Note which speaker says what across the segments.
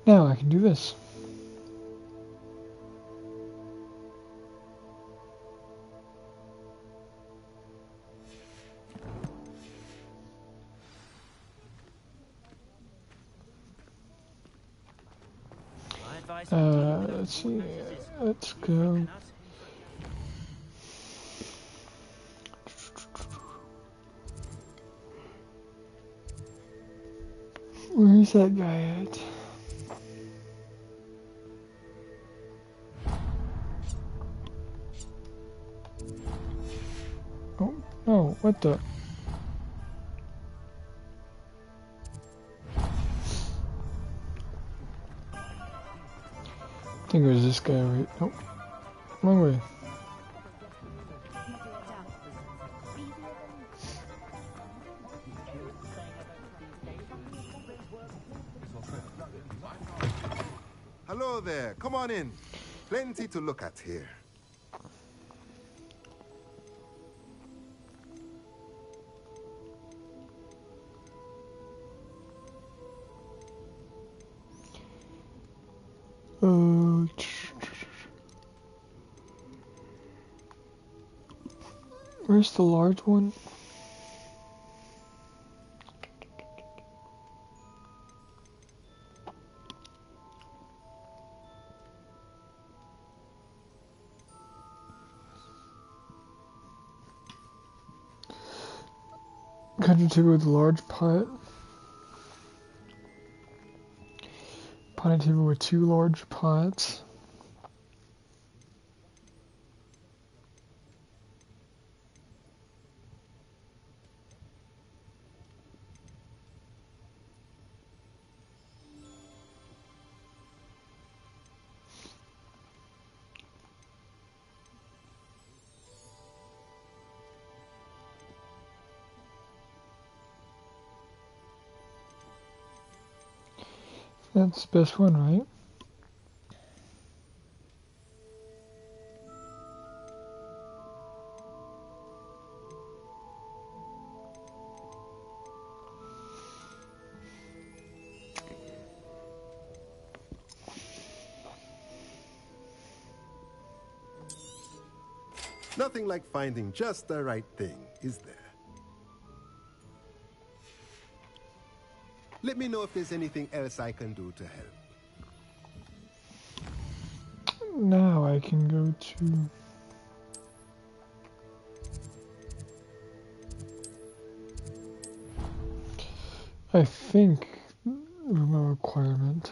Speaker 1: Now I can do this. Let's see. Let's go. Where's that guy at? Oh, no, what the? I think it was this guy right. Nope. Wrong way.
Speaker 2: Hello there. Come on in. Plenty to look at here.
Speaker 1: Where's the large one? Country table with a large pot. Potting table with 2 large pots. That's the best one, right?
Speaker 2: Nothing like finding just the right thing, is there? Let me know if there's anything else I can do to help.
Speaker 1: Now I can go to... I think remote requirement.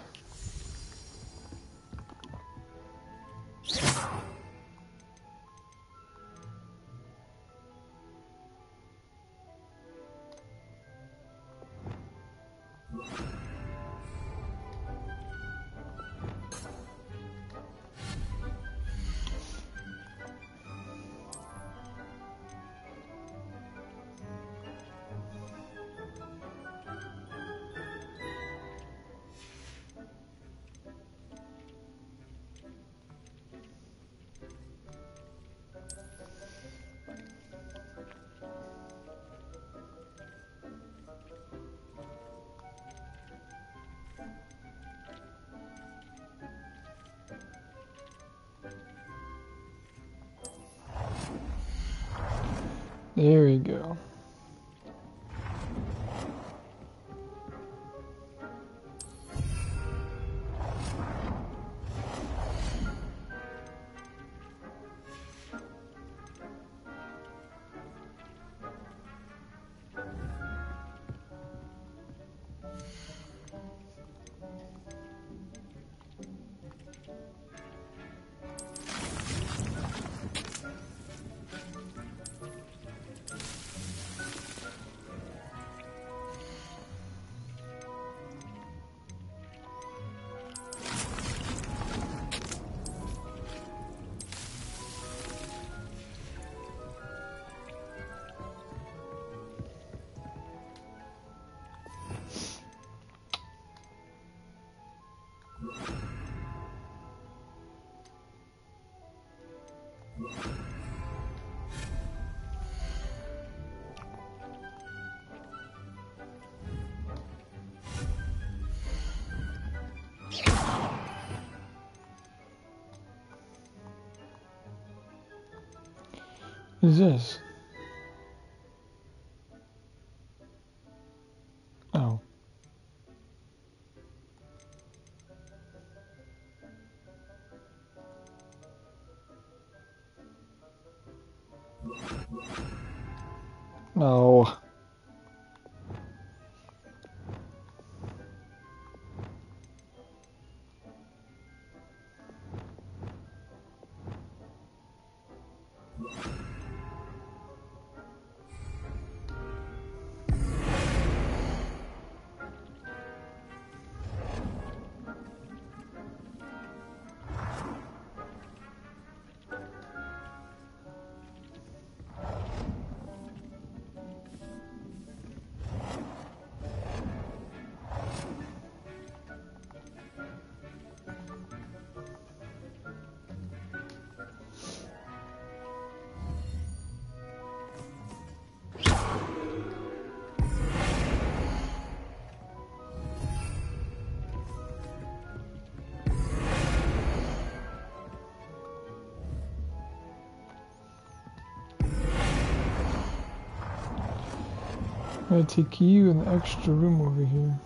Speaker 1: There we go. is this? Oh. No. I'm gonna take you in the extra room over here.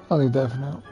Speaker 1: I'll leave that for now.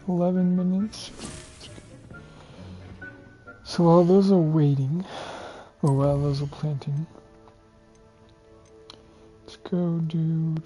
Speaker 1: $11. So while those are waiting, or while those are planting, let's go do...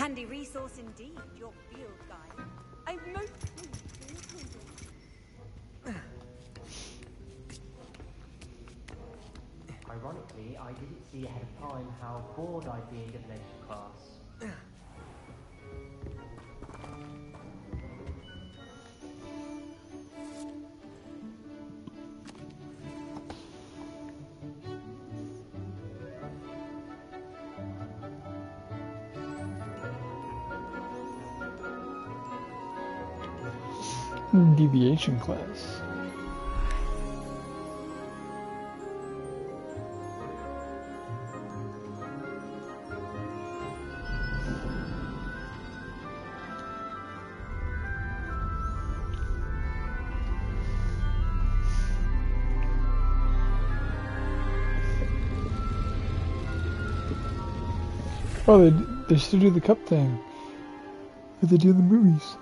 Speaker 3: Handy resource indeed, your field guide. I'm most pleased.
Speaker 4: Ironically, I didn't see ahead of time how bored I'd be in divination class.
Speaker 1: Deviation class. Oh, they still do the cup thing. They do the movies.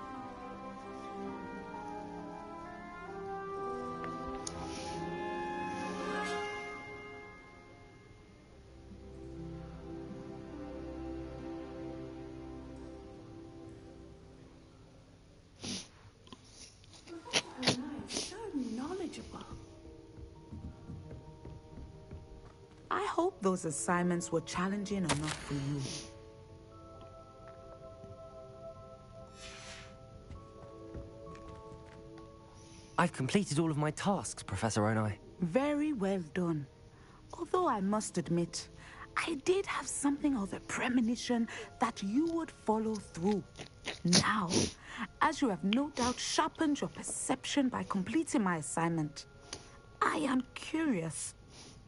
Speaker 5: So knowledgeable. I hope those assignments were challenging enough for you.
Speaker 4: I've completed all of my tasks, Professor Onai.
Speaker 5: Very well done. Although I must admit, I did have something of a premonition that you would follow through. Now, as you have no doubt sharpened your perception by completing my assignment, I am curious,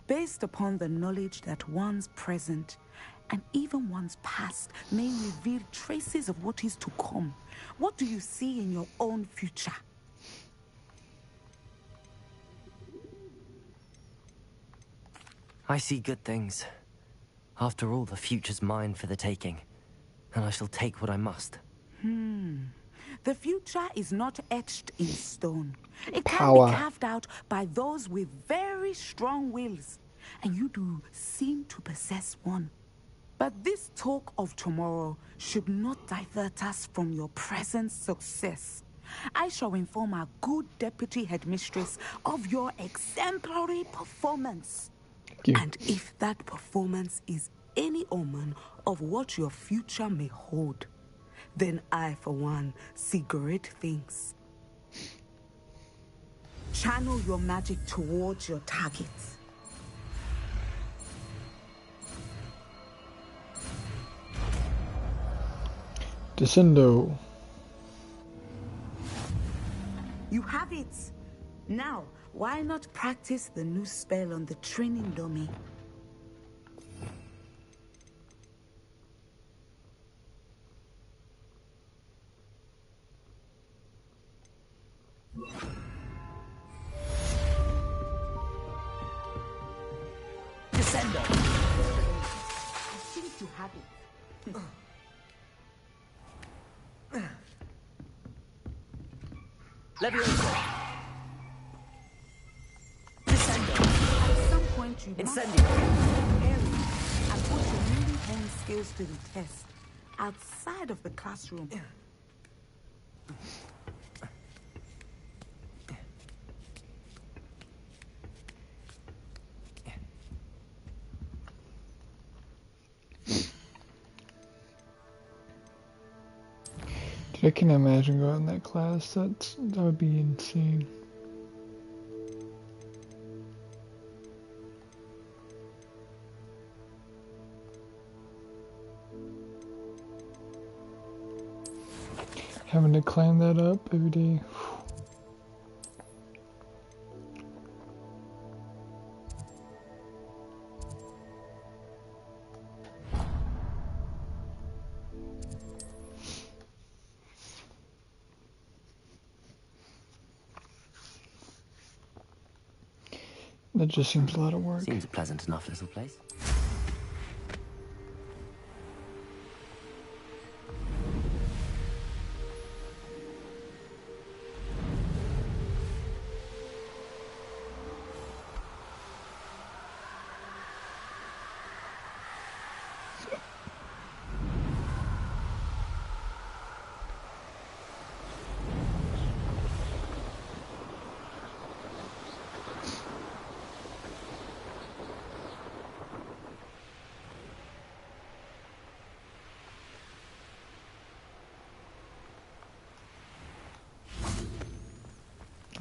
Speaker 5: based upon the knowledge that one's present and even one's past may reveal traces of what is to come. What do you see in your own future?
Speaker 4: I see good things. After all, the future's mine for the taking, and I shall take what I must.
Speaker 5: The future is not etched in stone. It can
Speaker 1: Power.
Speaker 5: be carved out by those with very strong wills, and you do seem to possess one. But this talk of tomorrow should not divert us from your present success. I shall inform our good deputy headmistress of your exemplary performance.
Speaker 1: Thank you.
Speaker 5: And if that performance is any omen of what your future may hold, then I, for one, see great things. Channel your magic towards your target.
Speaker 1: Descendo.
Speaker 5: You have it. Now, why not practice the new spell on the training dummy?
Speaker 4: Descendo!
Speaker 5: I think you have it.
Speaker 4: Levioso!
Speaker 5: At some point, you must
Speaker 4: Incendio!
Speaker 5: area and put your newly honed skills to the test outside of the classroom.
Speaker 1: I can imagine going in that class. That would be insane. Having to climb that up every day. That just seems a lot of work.
Speaker 4: Seems a pleasant enough little place.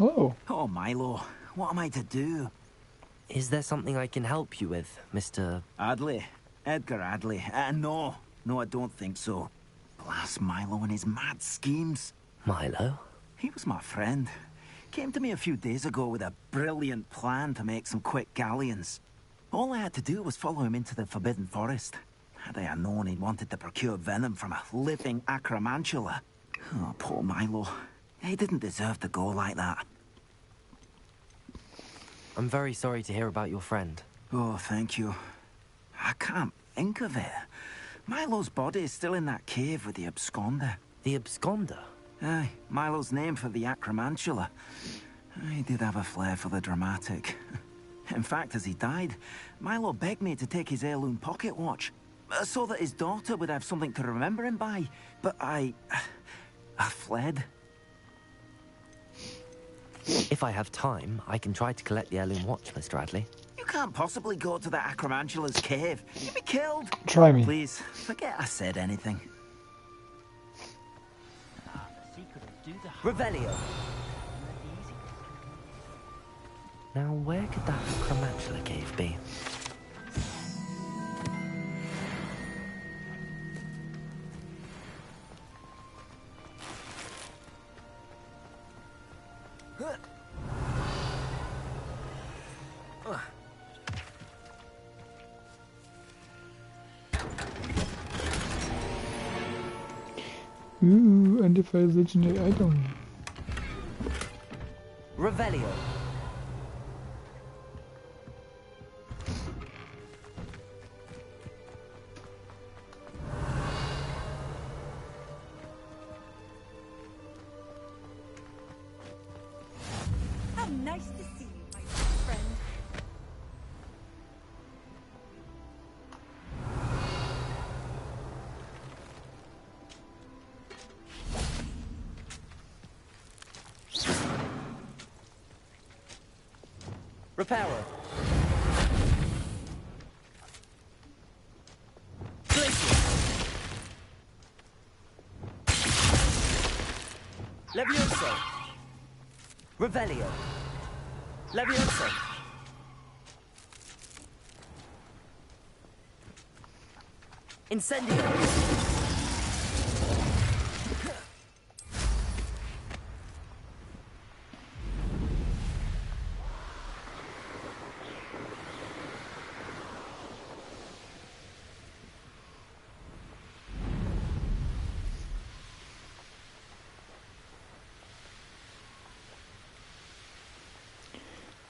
Speaker 1: Hello.
Speaker 6: Oh, Milo, what am I to do?
Speaker 4: Is there something I can help you with, Mr.
Speaker 6: Adley? Edgar Adley? No. No, I don't think so. Blast Milo and his mad schemes.
Speaker 4: Milo?
Speaker 6: He was my friend. Came to me a few days ago with a brilliant plan to make some quick galleons. All I had to do was follow him into the Forbidden Forest. Had I known he wanted to procure venom from a living acromantula. Oh, poor Milo. He didn't deserve to go like that.
Speaker 4: I'm very sorry to hear about your friend.
Speaker 6: Oh, thank you. I can't think of it. Milo's body is still in that cave with the absconder.
Speaker 4: The absconder?
Speaker 6: Aye, Milo's name for the acromantula. He did have a flair for the dramatic. In fact, as he died, Milo begged me to take his heirloom pocket watch, so that his daughter would have something to remember him by. But I fled.
Speaker 4: If I have time, I can try to collect the heirloom watch, Mr. Adley.
Speaker 6: You can't possibly go to the acromantula's cave. You'd be killed.
Speaker 1: Try me.
Speaker 6: Please, forget I said anything.
Speaker 4: Revelio! Now, where could that acromantula cave be?
Speaker 1: Ooh, undefined legendary item.
Speaker 4: Revelio!
Speaker 3: How nice to see you, my friend.
Speaker 4: Reparo! Levioso! Revelio! Levioso! Incendio!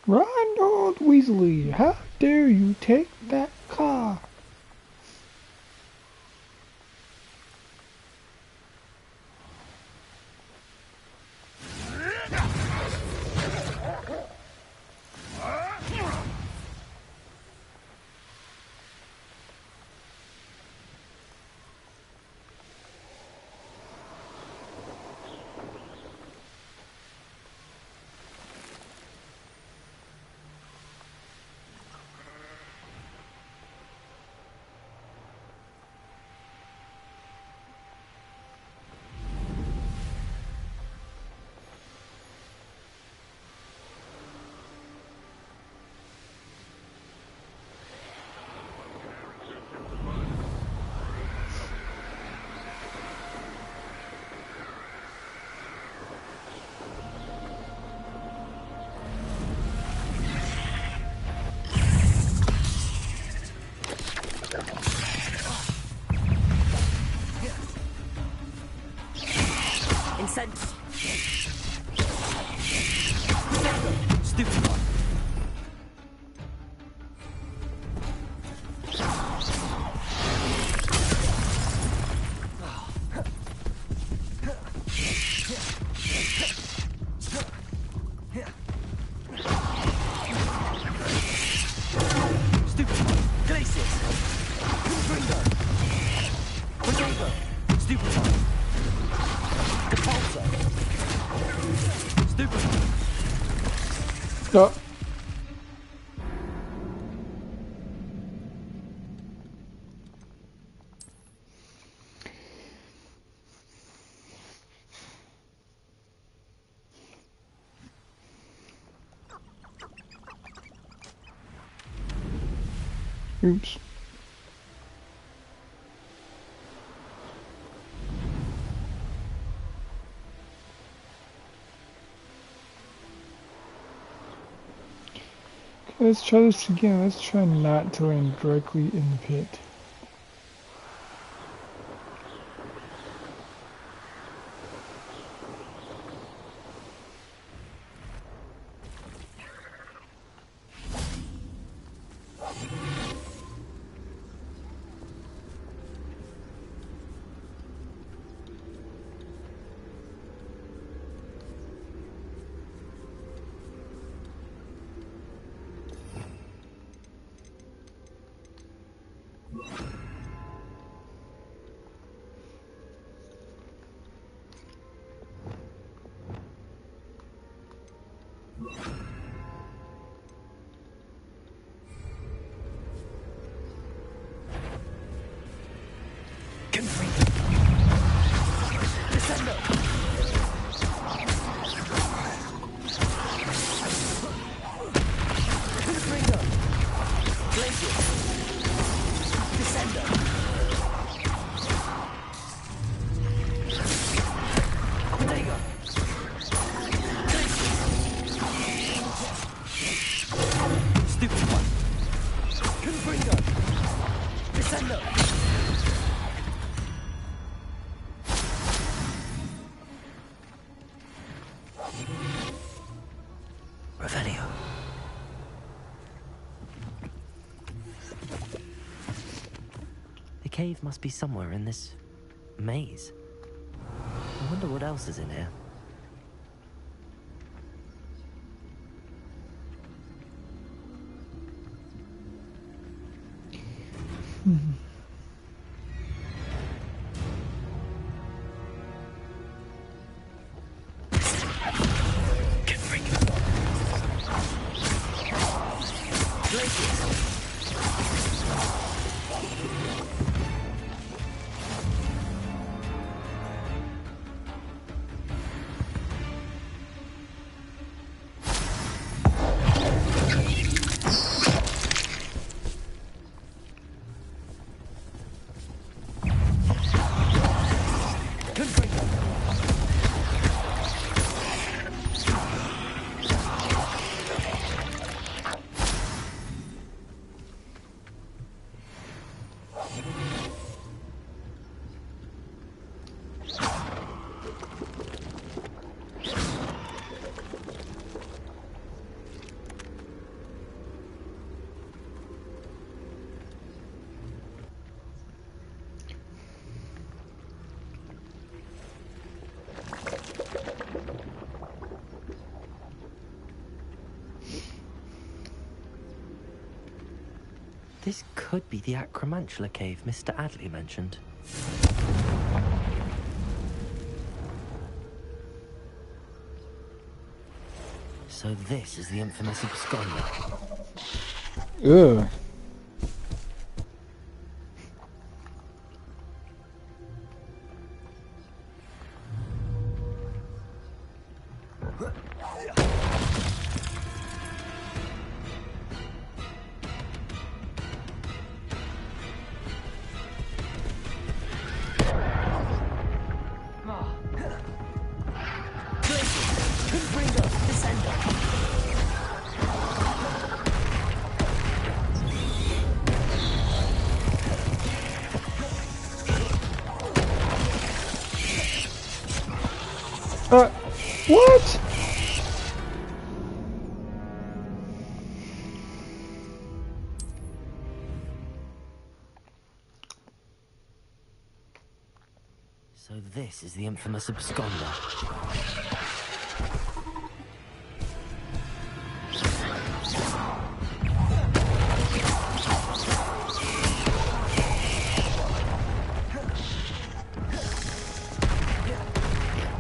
Speaker 1: Ronald Weasley, how dare you take that car?
Speaker 4: Incendio! Stupid one! Stupid one! Glacius! Confringo! Confringo! Stupid one! Repulsor! Stupid one!
Speaker 1: No. Oops. Let's try this again. Let's try not to land directly in the pit.
Speaker 4: The cave must be somewhere in this maze. I wonder what else is in here. This could be the Acromantula cave Mr. Adley mentioned. So this is the infamous absconder.
Speaker 1: Ugh. What?
Speaker 4: So this is the infamous absconder.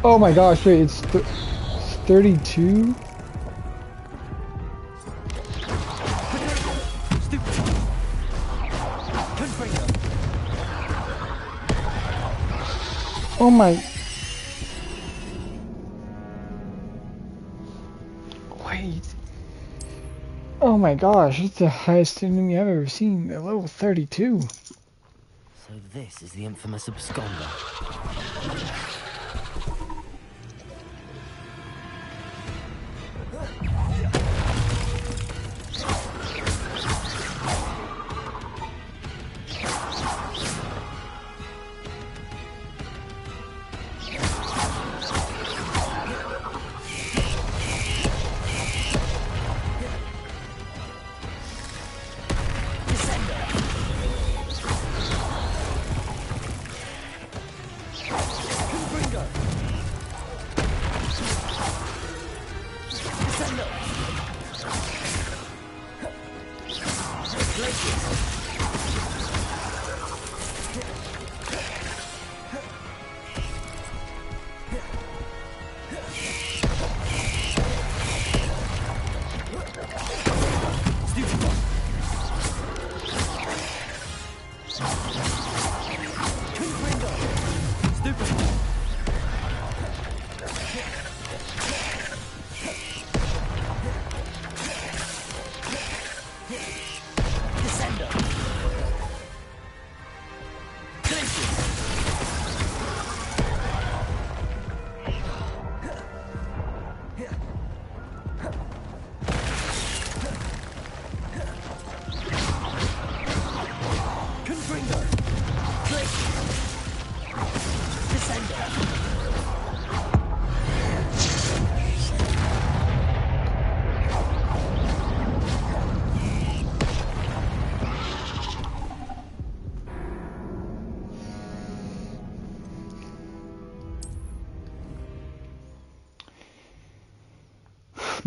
Speaker 1: Oh my gosh, wait, it's 32? Oh my... Wait. Oh my gosh, it's the highest enemy I've ever seen at level 32.
Speaker 4: So this is the infamous absconder.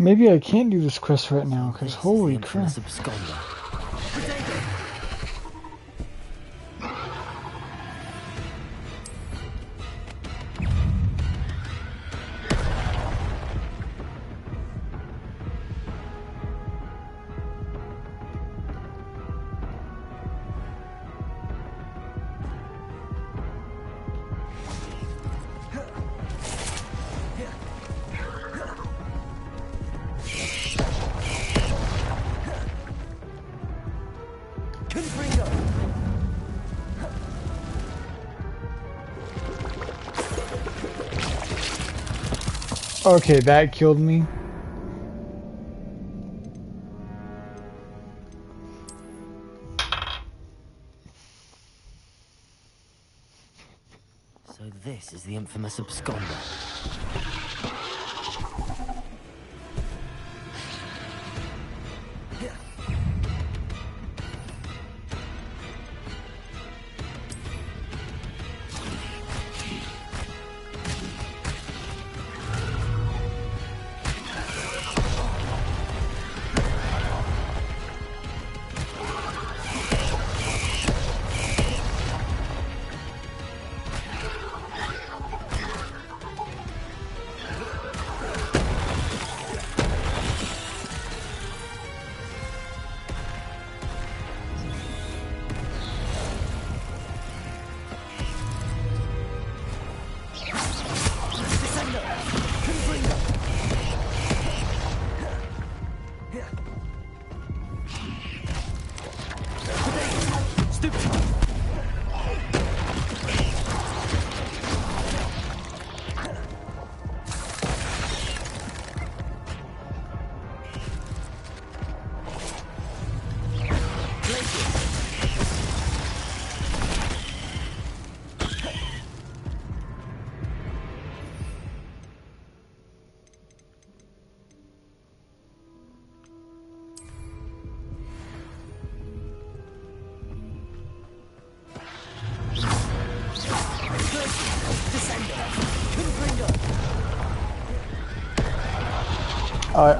Speaker 1: Maybe I can't do this quest right now, because
Speaker 4: This is the
Speaker 1: holy crap.
Speaker 4: infamous absconder.
Speaker 1: Okay, that killed me.
Speaker 4: So this is the infamous absconder.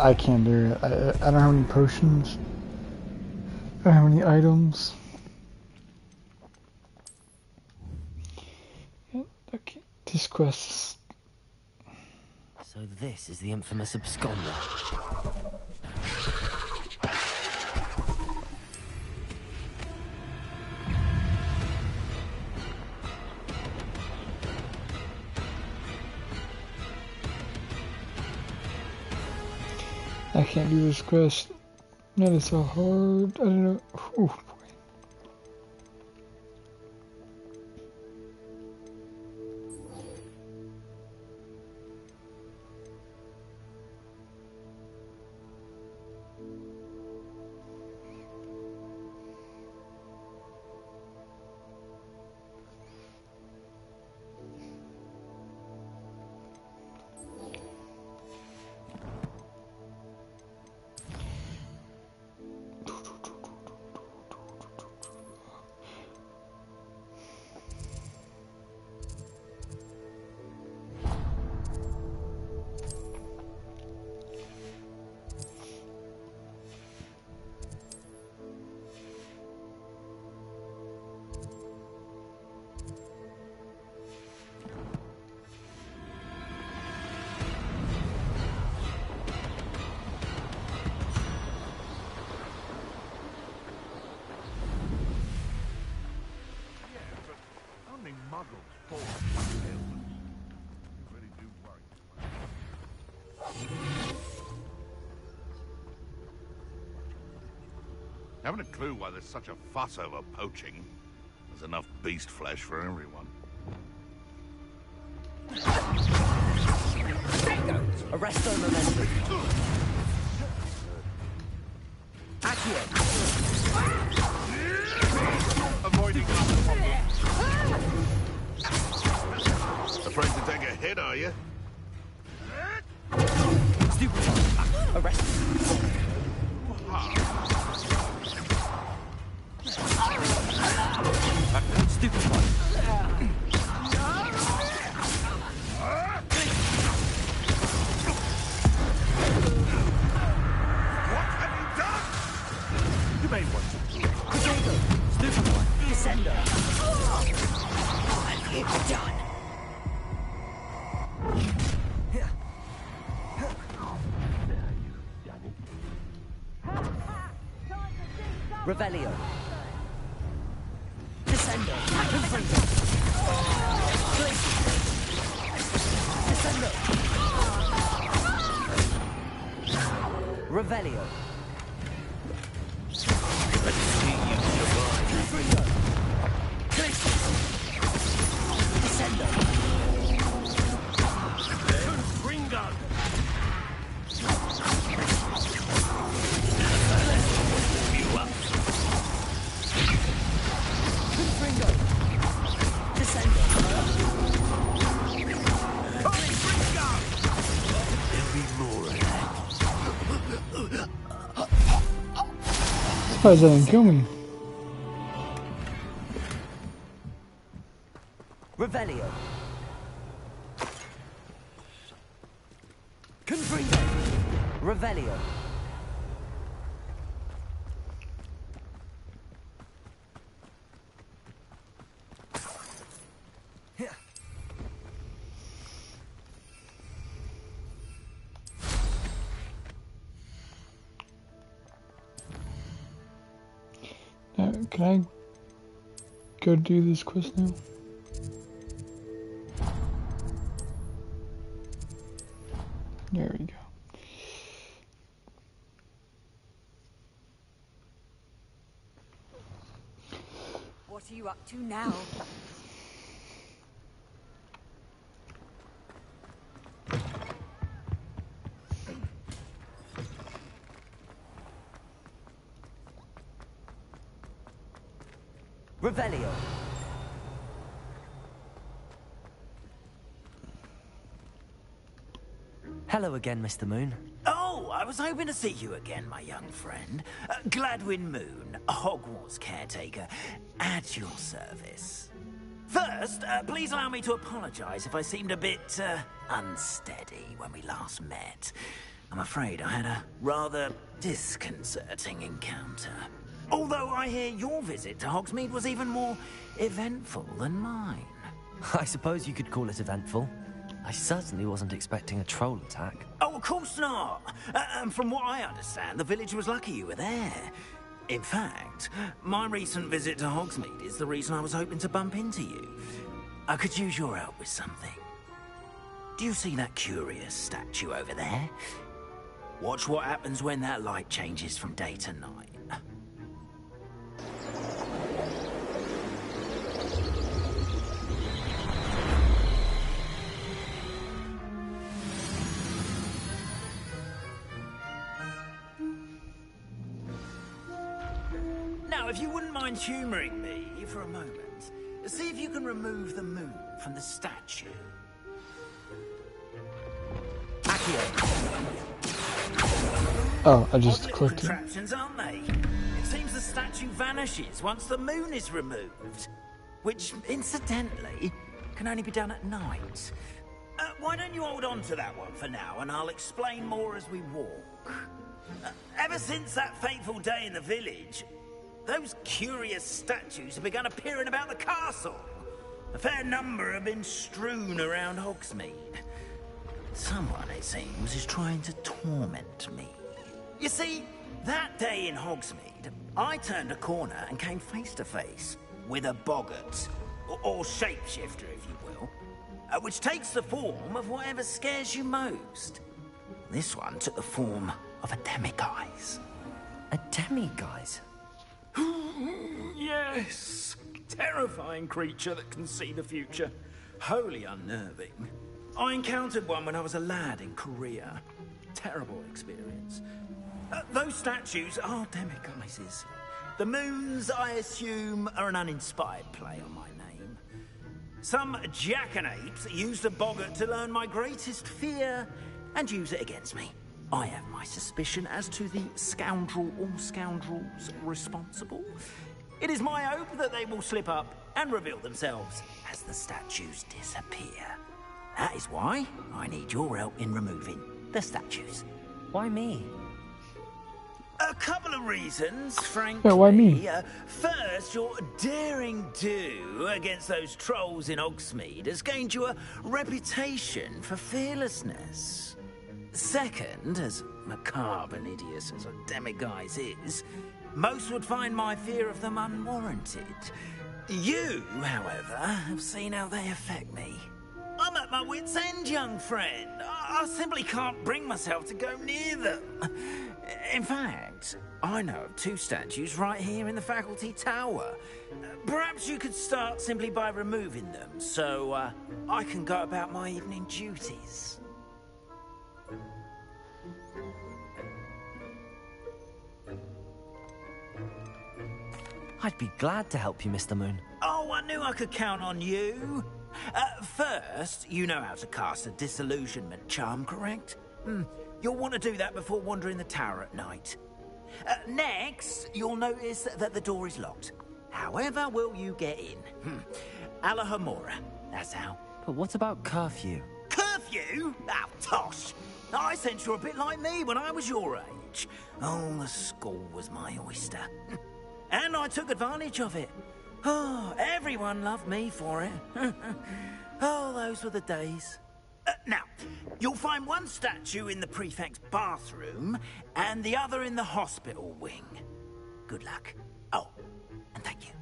Speaker 1: I can't do it. I don't have any potions. I don't have any items. Okay, this quest.
Speaker 4: So this is the infamous absconder.
Speaker 1: I can't do this quest. That is so hard. I don't know. Ooh.
Speaker 7: Haven't a clue why there's such a fuss over poaching. There's enough beast flesh for everyone.
Speaker 4: Arresto momentum. Accio.
Speaker 7: Avoiding afraid to take a hit, are you?
Speaker 4: Stupid. Arrest. Stupid one.
Speaker 7: What have you done?
Speaker 4: You made one. Stupid one. Descender. What have you done? Revelio. Descendo. Confringo. Descendo. Revelio.
Speaker 7: Let's see you survive.
Speaker 4: Confringo. Descendo.
Speaker 7: Confringo! You up?
Speaker 4: Confringo. Descendo.
Speaker 7: Confringo! There'll be more of that.
Speaker 1: Why does that didn't kill me?
Speaker 4: Revelio. Confringo. Revelio.
Speaker 1: Can I go do this quest now? There we go.
Speaker 3: What are you up to now?
Speaker 4: Revelio. Hello again, Mr. Moon.
Speaker 6: Oh, I was hoping to see you again, my young friend. Gladwin Moon, Hogwarts caretaker, at your service. First, please allow me to apologize if I seemed a bit, unsteady when we last met. I'm afraid I had a rather disconcerting encounter. Although I hear your visit to Hogsmeade was even more eventful than mine.
Speaker 4: I suppose you could call it eventful. I certainly wasn't expecting a troll attack.
Speaker 6: Oh, of course not. And from what I understand, the village was lucky you were there. In fact, my recent visit to Hogsmeade is the reason I was hoping to bump into you. I could use your help with something. Do you see that curious statue over there? Watch what happens when that light changes from day to night. Now, if you wouldn't mind humouring me for a moment, see if you can remove the moon from the statue.
Speaker 1: Oh, I just
Speaker 6: Odd little
Speaker 1: clicked it.
Speaker 6: contraptions, aren't they? It seems the statue vanishes once the moon is removed, which, incidentally, can only be done at night. Why don't you hold on to that one for now, and I'll explain more as we walk. Ever since that fateful day in the village, those curious statues have begun appearing about the castle. A fair number have been strewn around Hogsmeade. Someone, it seems, is trying to torment me. You see, that day in Hogsmeade, I turned a corner and came face to face with a boggart, or shapeshifter, if you will, which takes the form of whatever scares you most. This one took the form of a demiguise.
Speaker 4: A demiguise?
Speaker 6: Yes! Terrifying creature that can see the future. Wholly unnerving. I encountered one when I was a lad in Korea. Terrible experience. Those statues are demiguises. The moons, I assume, are an uninspired play on my name. Some jackanapes used a boggart to learn my greatest fear and use it against me. I have my suspicion as to the scoundrel or scoundrels responsible. It is my hope that they will slip up and reveal themselves as the statues disappear. That is why I need your help in removing the statues.
Speaker 4: Why me?
Speaker 6: A couple of reasons, frankly.
Speaker 1: Yeah, why me?
Speaker 6: First, your daring do against those trolls in Hogsmeade has gained you a reputation for fearlessness. Second, as macabre and hideous as a demiguise is, most would find my fear of them unwarranted. You, however, have seen how they affect me. I'm at my wit's end, young friend. I simply can't bring myself to go near them. In fact, I know of two statues right here in the faculty tower. Perhaps you could start simply by removing them, so I can go about my evening duties.
Speaker 4: I'd be glad to help you, Mr. Moon.
Speaker 6: Oh, I knew I could count on you. First, you know how to cast a disillusionment charm, correct? You'll want to do that before wandering the tower at night. Next, you'll notice that the door is locked. However will you get in? Alahomora, that's how.
Speaker 4: But what about curfew?
Speaker 6: Curfew? Oh, tosh. I sense you're a bit like me when I was your age. Oh, the school was my oyster. And I took advantage of it. Oh, everyone loved me for it. Oh, those were the days. Now, you'll find one statue in the prefect's bathroom and the other in the hospital wing. Good luck. Oh, and thank you.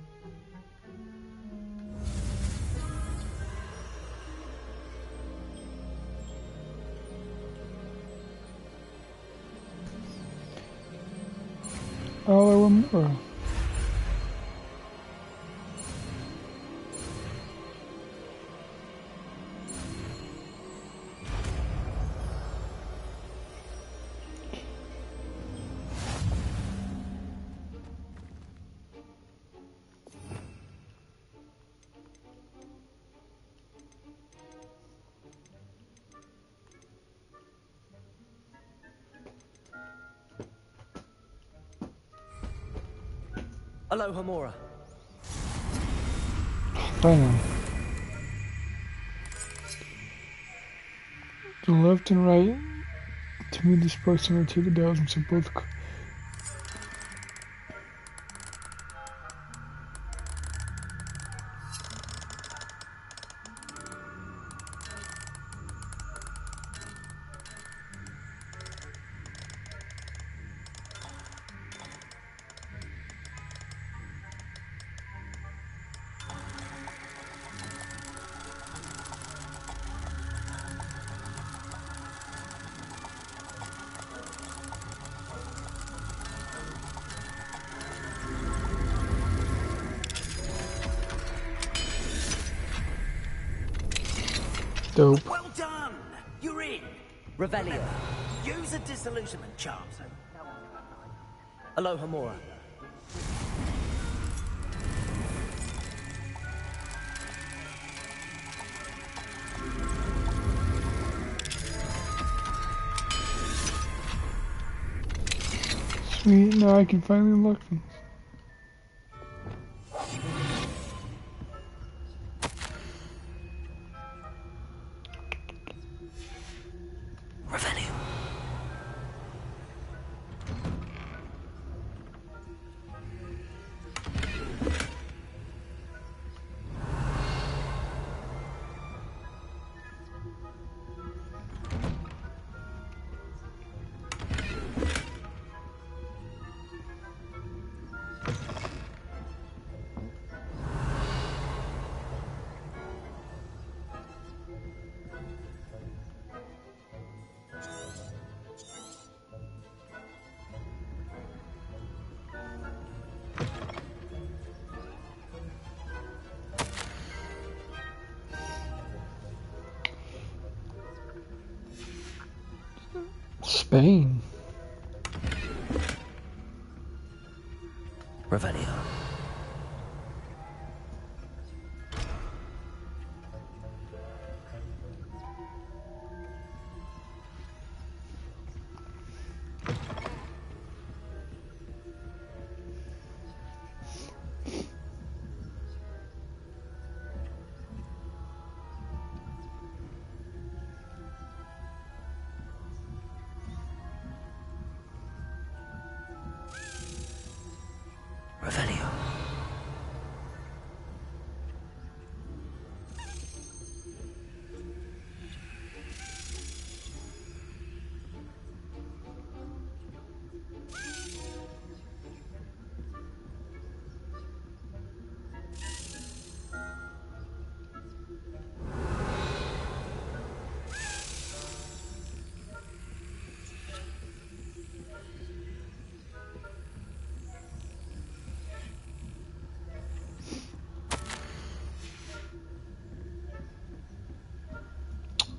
Speaker 1: Oh, I remember.
Speaker 4: Hello, Homora.
Speaker 1: Finally. The left and right to me this proximity to the dozens of both. Dope.
Speaker 6: Well done! You're in!
Speaker 4: Revelio.
Speaker 6: Use a disillusionment charm, so...
Speaker 4: Aloha Mora.
Speaker 1: Sweet, now I can finally unlock things.
Speaker 4: Revelio.
Speaker 1: Spain.
Speaker 4: Revelio. Revelio.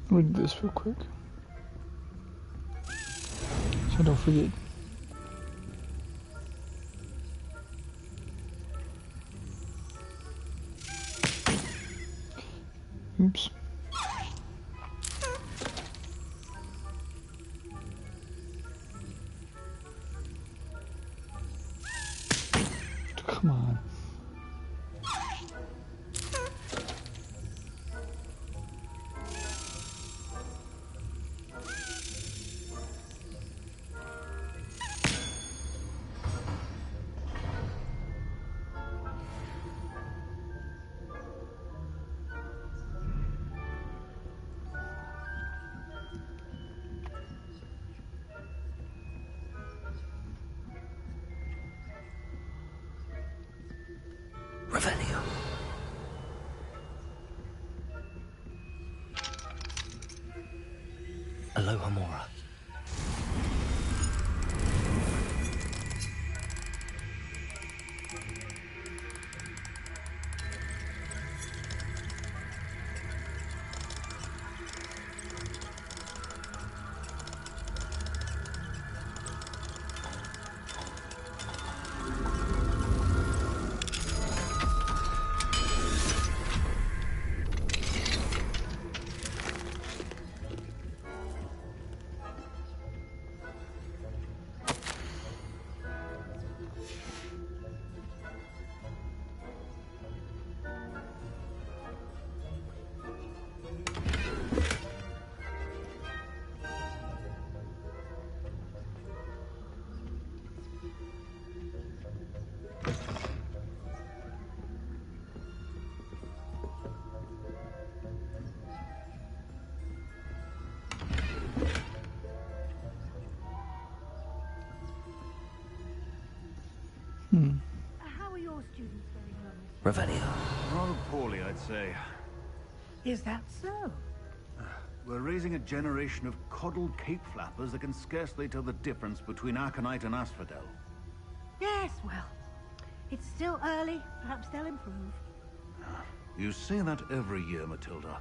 Speaker 1: Read this real quick. So I don't forget. Oops. Come on.
Speaker 4: Revelio. Aloha Mora.
Speaker 3: How are your students getting on?
Speaker 4: Revelio.
Speaker 8: Rather poorly, I'd say.
Speaker 3: Is that so?
Speaker 8: We're raising a generation of coddled cape flappers that can scarcely tell the difference between aconite and asphodel.
Speaker 3: Yes, well, it's still early. Perhaps they'll improve.
Speaker 8: You say that every year, Matilda.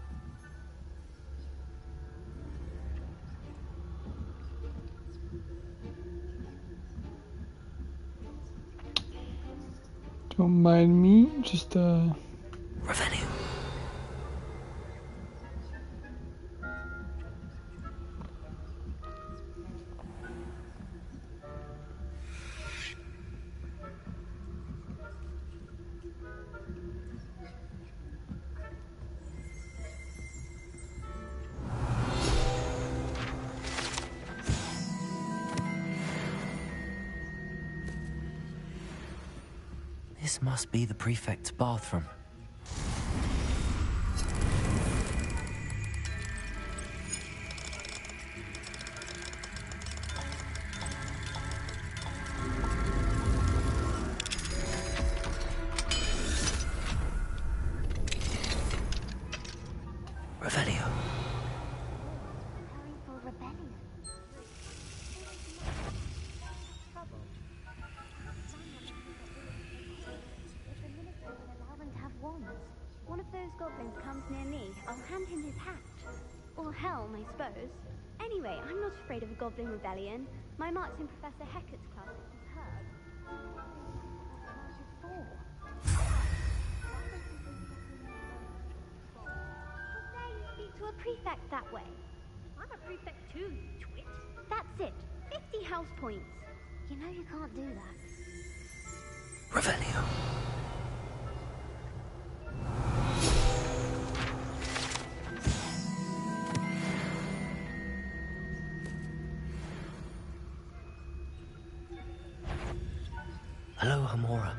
Speaker 1: Don't mind me, just
Speaker 4: Revenue. This must be the prefect's bathroom. Revelio.
Speaker 9: Preparing for rebellion. Trouble. If the minister will allow them to have wands, one of those goblins comes near me, I'll hand him his hat. Or helm, I suppose. Anyway, I'm not afraid of a goblin rebellion. My mark's in Professor Hecat's class, if you've heard. Class is 4. How dare you speak to a prefect that way? I'm a prefect too, you twit. That's it. 50 house points. You know you can't do that.
Speaker 4: Revelio. Hello, Hamora.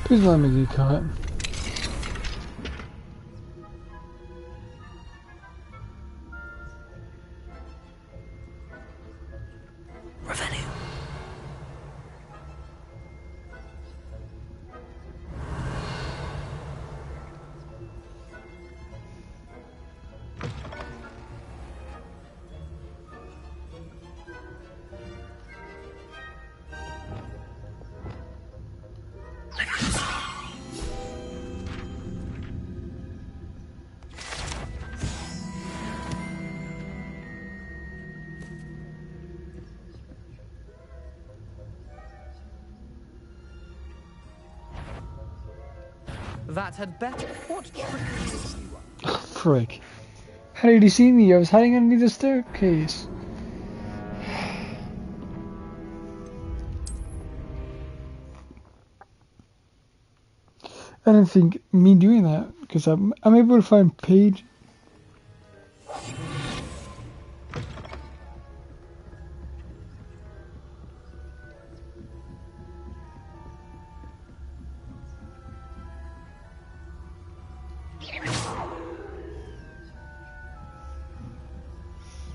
Speaker 1: Please let me get caught.
Speaker 4: Revenue.
Speaker 10: That had better. What trickery is you up?
Speaker 1: Frick. How did he see me? I was hiding underneath the staircase. I didn't think me doing that, because I'm able to find Paige.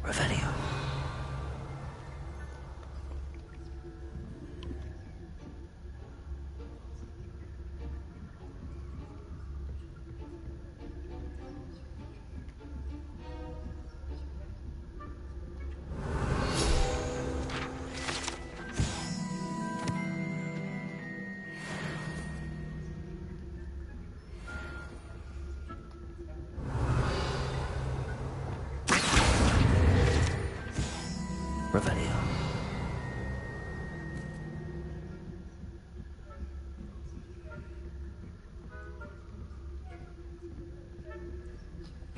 Speaker 4: Revelio. Revelio.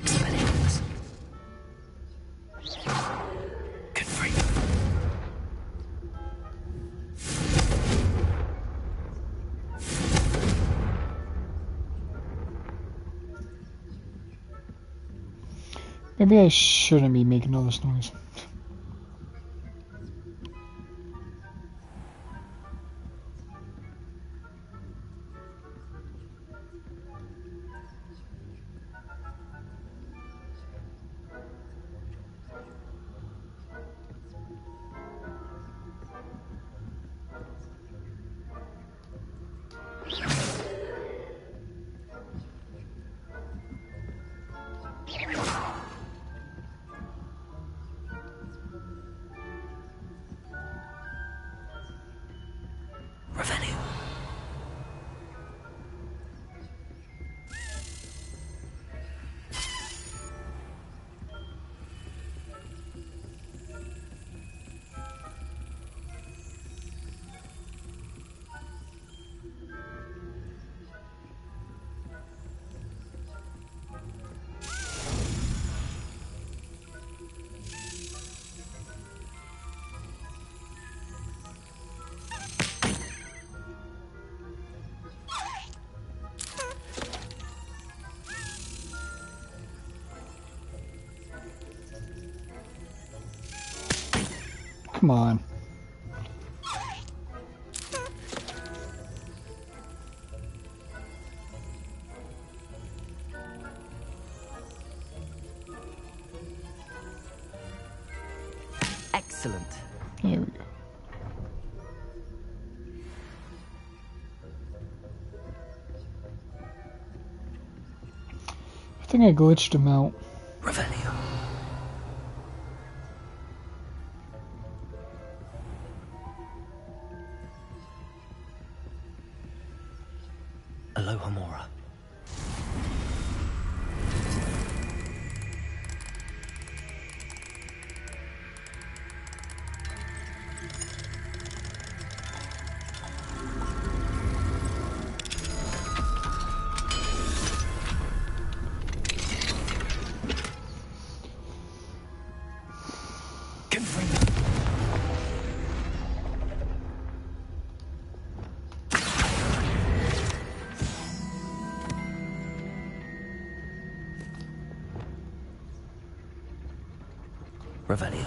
Speaker 4: Revelio. Good freak.
Speaker 1: Maybe I shouldn't be making all this noise. Come on.
Speaker 4: Excellent.
Speaker 1: Here we go. I think I glitched him out.
Speaker 4: Revelio. Aloha Mora. Revelio.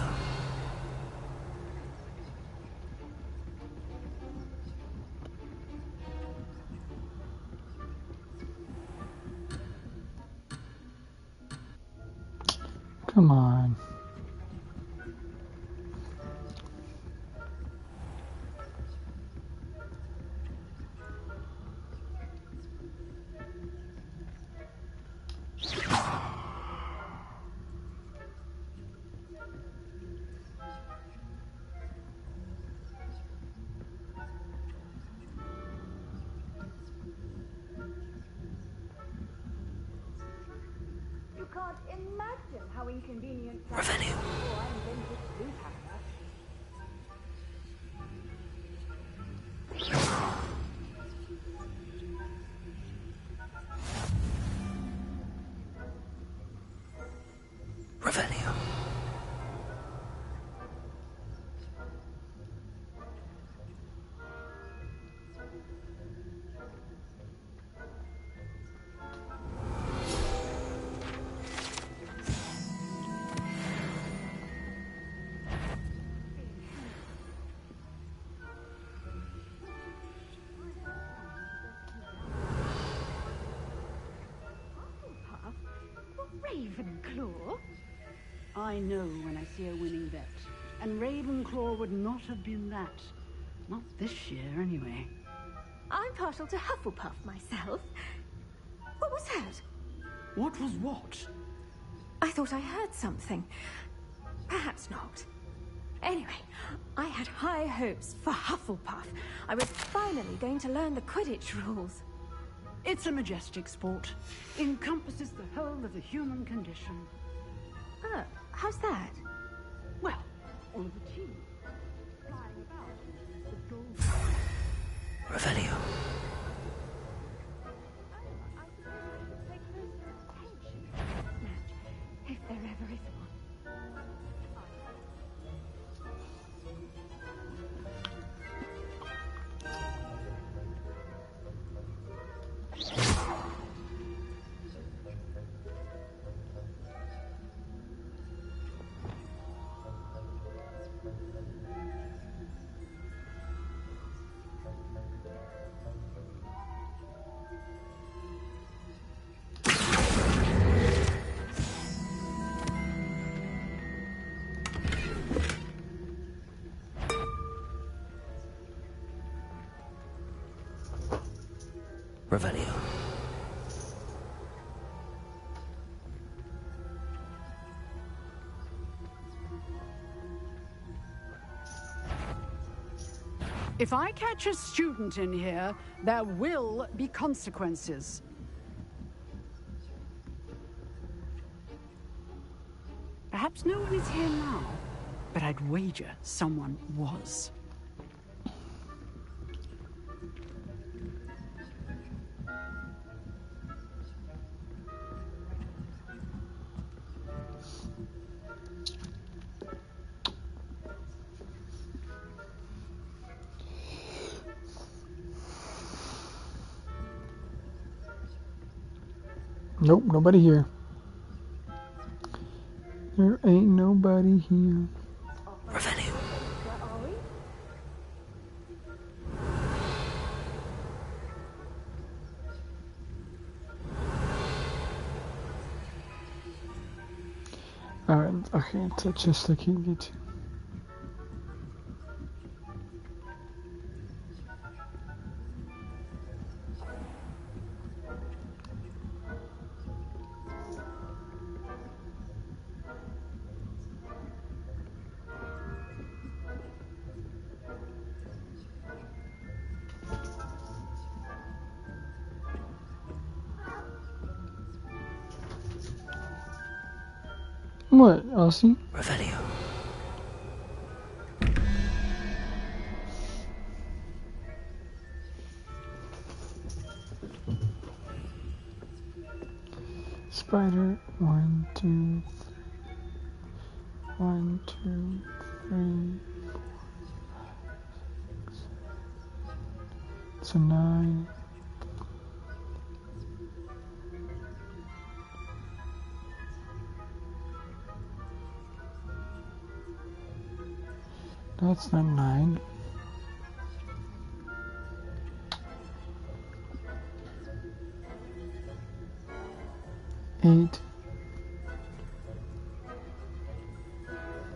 Speaker 1: Come on.
Speaker 3: You can't imagine how inconvenient
Speaker 4: Revelio.
Speaker 3: I invented blue panda.
Speaker 4: Revelio.
Speaker 3: Ravenclaw?
Speaker 10: I know when I see a winning bet. And Ravenclaw would not have been that. Not this year, anyway.
Speaker 3: I'm partial to Hufflepuff myself. What was that?
Speaker 10: What was what?
Speaker 3: I thought I heard something. Perhaps not. Anyway, I had high hopes for Hufflepuff. I was finally going to learn the Quidditch rules.
Speaker 10: It's a majestic sport. Encompasses the whole of the human condition.
Speaker 3: Oh, how's that?
Speaker 10: Well, all of the team flying about with gold.
Speaker 4: Revelio.
Speaker 3: If there ever is one.
Speaker 4: Revelio.
Speaker 10: If I catch a student in here, there will be consequences. Perhaps no one is here now, but I'd wager someone was.
Speaker 1: Nope, nobody here. There ain't nobody here.
Speaker 4: Revelio.
Speaker 1: Alright, okay, it's a chest I can't get to. What, Aussie?
Speaker 4: Revelio.
Speaker 1: Spider, 1, 2, 3. 1, 2, 3, 4, 5, 6. It's a 9. That's not 9. Eight.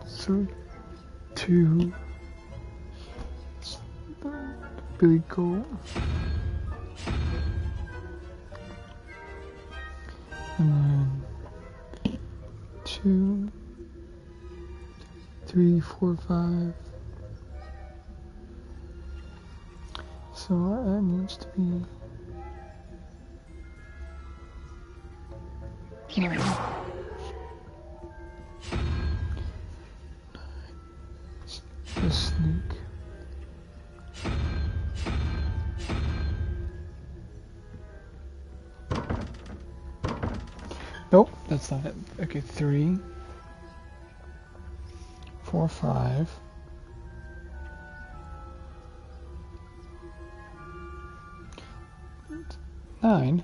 Speaker 1: So 2. Billy Goat. And then 2, 3, 4, 5. So that needs to be 9. Just sneak. Nope, that's not it. Okay, 3, 4, 5. 9,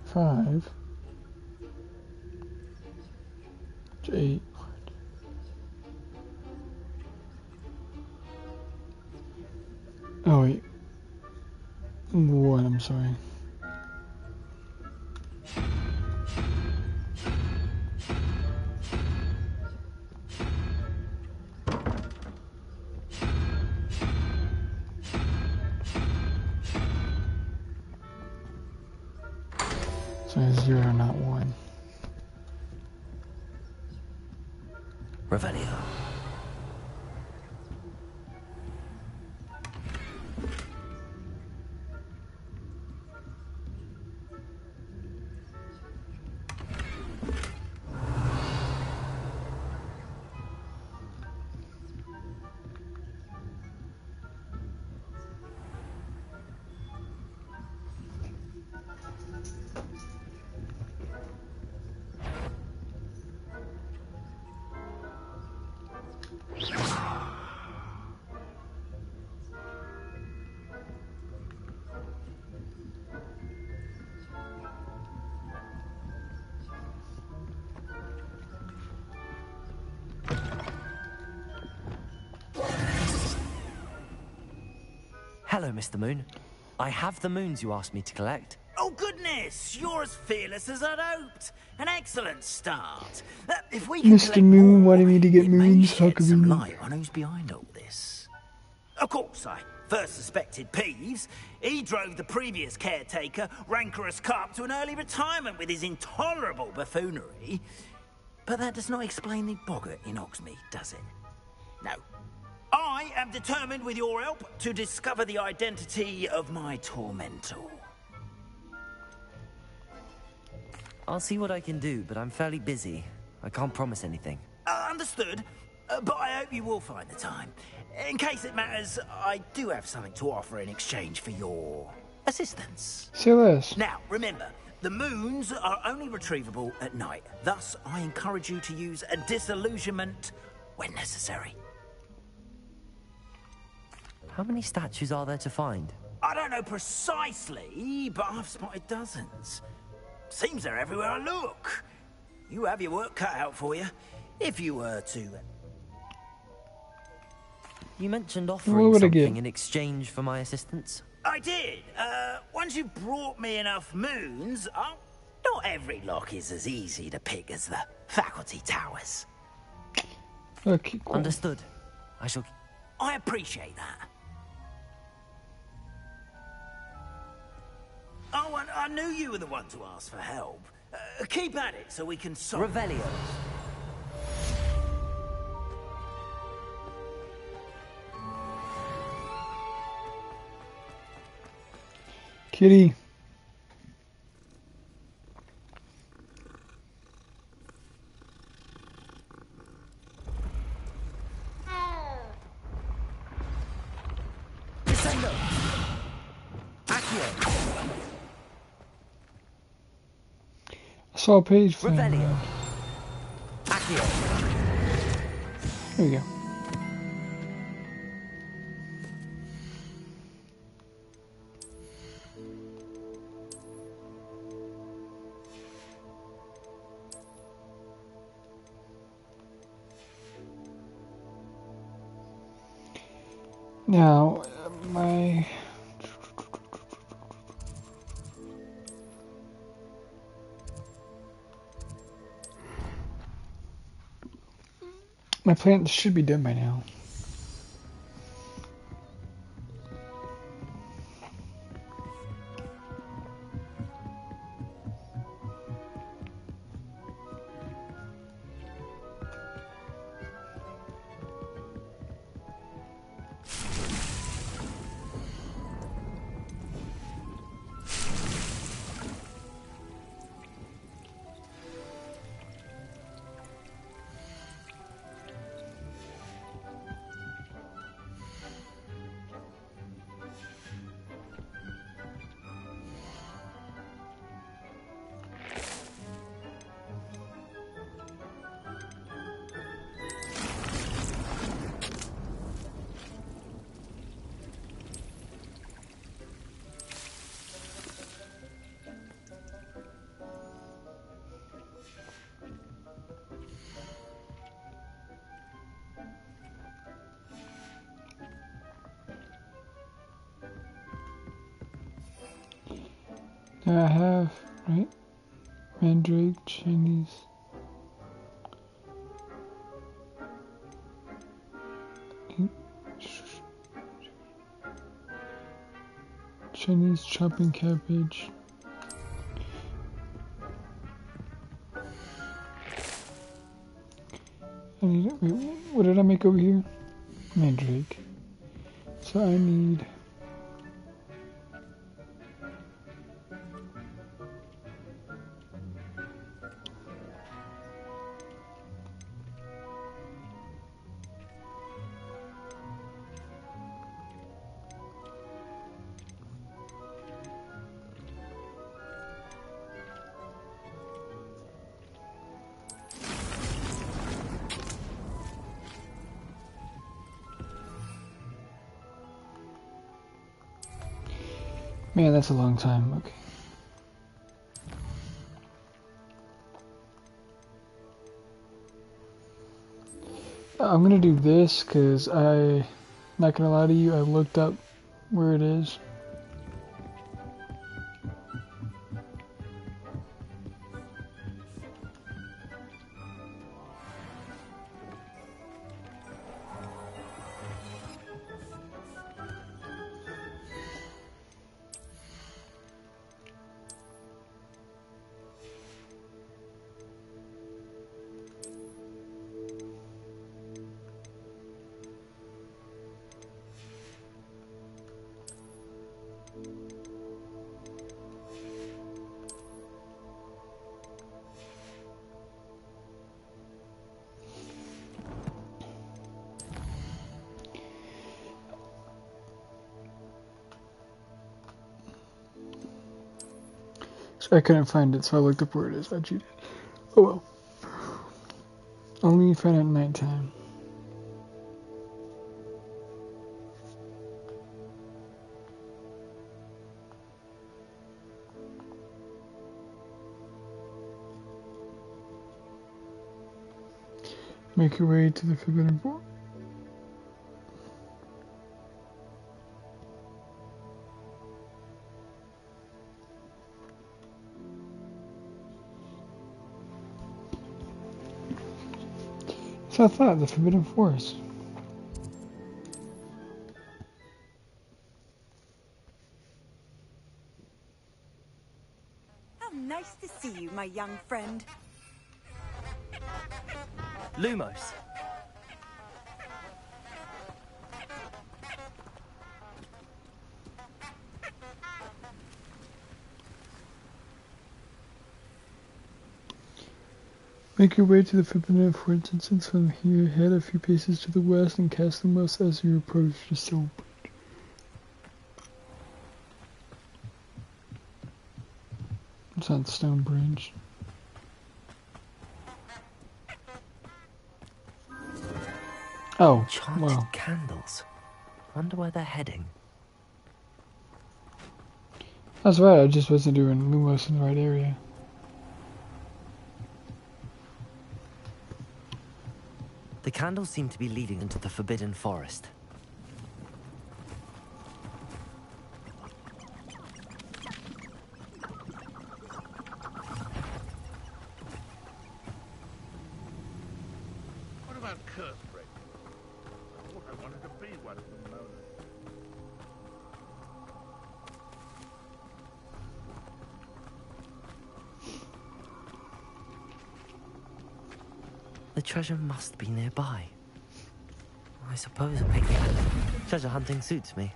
Speaker 1: 5, 8. Oh wait, 1. I'm sorry. So 0, not 1.
Speaker 4: Revelio. Hello, Mr. Moon. I have the moons you asked me to collect.
Speaker 6: Oh, goodness! You're as fearless as I'd hoped. An excellent start. If we can
Speaker 1: Mr. Moon wanted me to get moons. How
Speaker 6: shed
Speaker 1: could
Speaker 6: some
Speaker 1: we?
Speaker 6: light on who's behind all this. Of course, I first suspected Peeves. He drove the previous caretaker, Rancorous Carp, to an early retirement with his intolerable buffoonery. But that does not explain the boggart in Hogsmeade, does it? No. I am determined, with your help, to discover the identity of my tormentor.
Speaker 4: I'll see what I can do, but I'm fairly busy. I can't promise anything.
Speaker 6: Understood. But I hope you will find the time. In case it matters, I do have something to offer in exchange for your assistance.
Speaker 1: Say less.
Speaker 6: Now, remember, the moons are only retrievable at night. Thus, I encourage you to use a disillusionment when necessary.
Speaker 4: How many statues are there to find?
Speaker 6: I don't know precisely, but I've spotted dozens. Seems they're everywhere I look. You have your work cut out for you, if you were to.
Speaker 4: You mentioned
Speaker 1: What
Speaker 4: offering
Speaker 1: would I get?
Speaker 4: something in exchange for my assistance.
Speaker 6: I did. Once you brought me enough moons, I'll Not every lock is as easy to pick as the faculty towers.
Speaker 1: Okay, cool.
Speaker 4: Understood. I shall...
Speaker 6: I appreciate that. Oh, I knew you were the one to ask for help. Keep at it so we can solve...
Speaker 4: Revelio.
Speaker 1: Kitty.
Speaker 4: Descendo. Accio.
Speaker 1: I saw a page flame.
Speaker 4: Revelio. Accio.
Speaker 1: There you go. Now, my plant should be done by now. I have, right? Mandrake, Chinese. Chinese chopping cabbage. I need, wait, what did I make over here? Mandrake. So I need... Man, that's a long time. Okay. I'm gonna do this because not gonna lie to you, I looked up where it is. So I couldn't find it, so I looked up where it is. I cheated. Oh well. Only find it at nighttime. Make your way to the forbidden forest. So I thought, the Forbidden Forest.
Speaker 5: How nice to see you, my young friend.
Speaker 4: Lumos.
Speaker 1: Make your way to the Forbidden Forest, and from here, head a few paces to the west and cast the most as you approach the stone bridge. It's not the stone bridge. Oh,
Speaker 4: Enchanted
Speaker 1: wow.
Speaker 4: candles. Wonder where they're heading.
Speaker 1: That's right, I just wasn't doing Lumos in the right area.
Speaker 4: The candles seem to be leading into the Forbidden Forest.
Speaker 7: What about curse breaking? I thought I wanted to be one of them, Mona.
Speaker 4: The treasure must be nearby. I suppose a picnic. Treasure hunting suits me.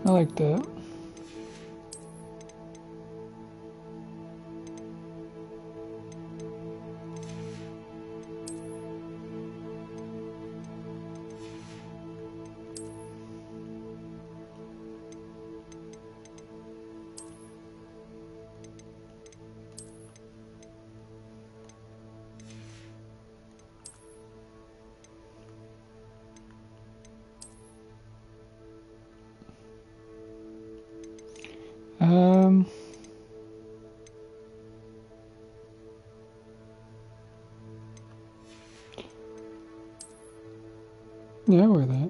Speaker 1: I like that. Yeah, I wear that.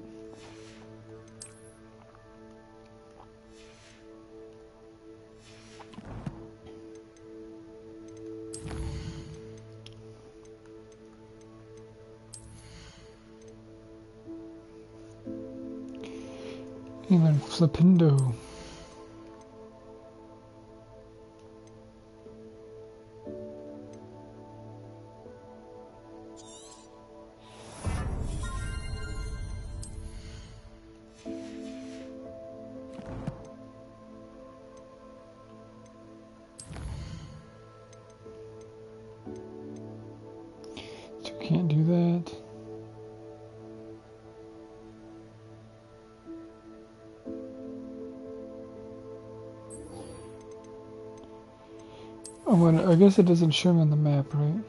Speaker 1: Even Flipindo. So can't do that. I guess it doesn't show me on the map, right?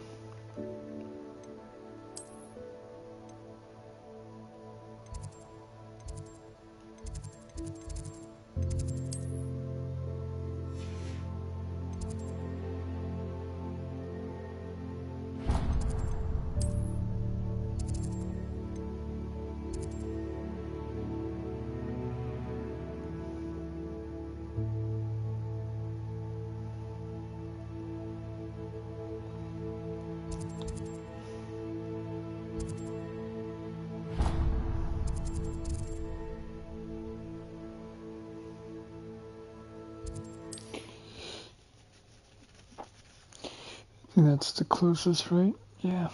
Speaker 1: I think that's the closest, right? Yeah.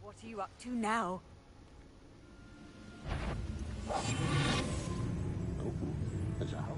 Speaker 5: What are you up to now?
Speaker 7: That's a howling.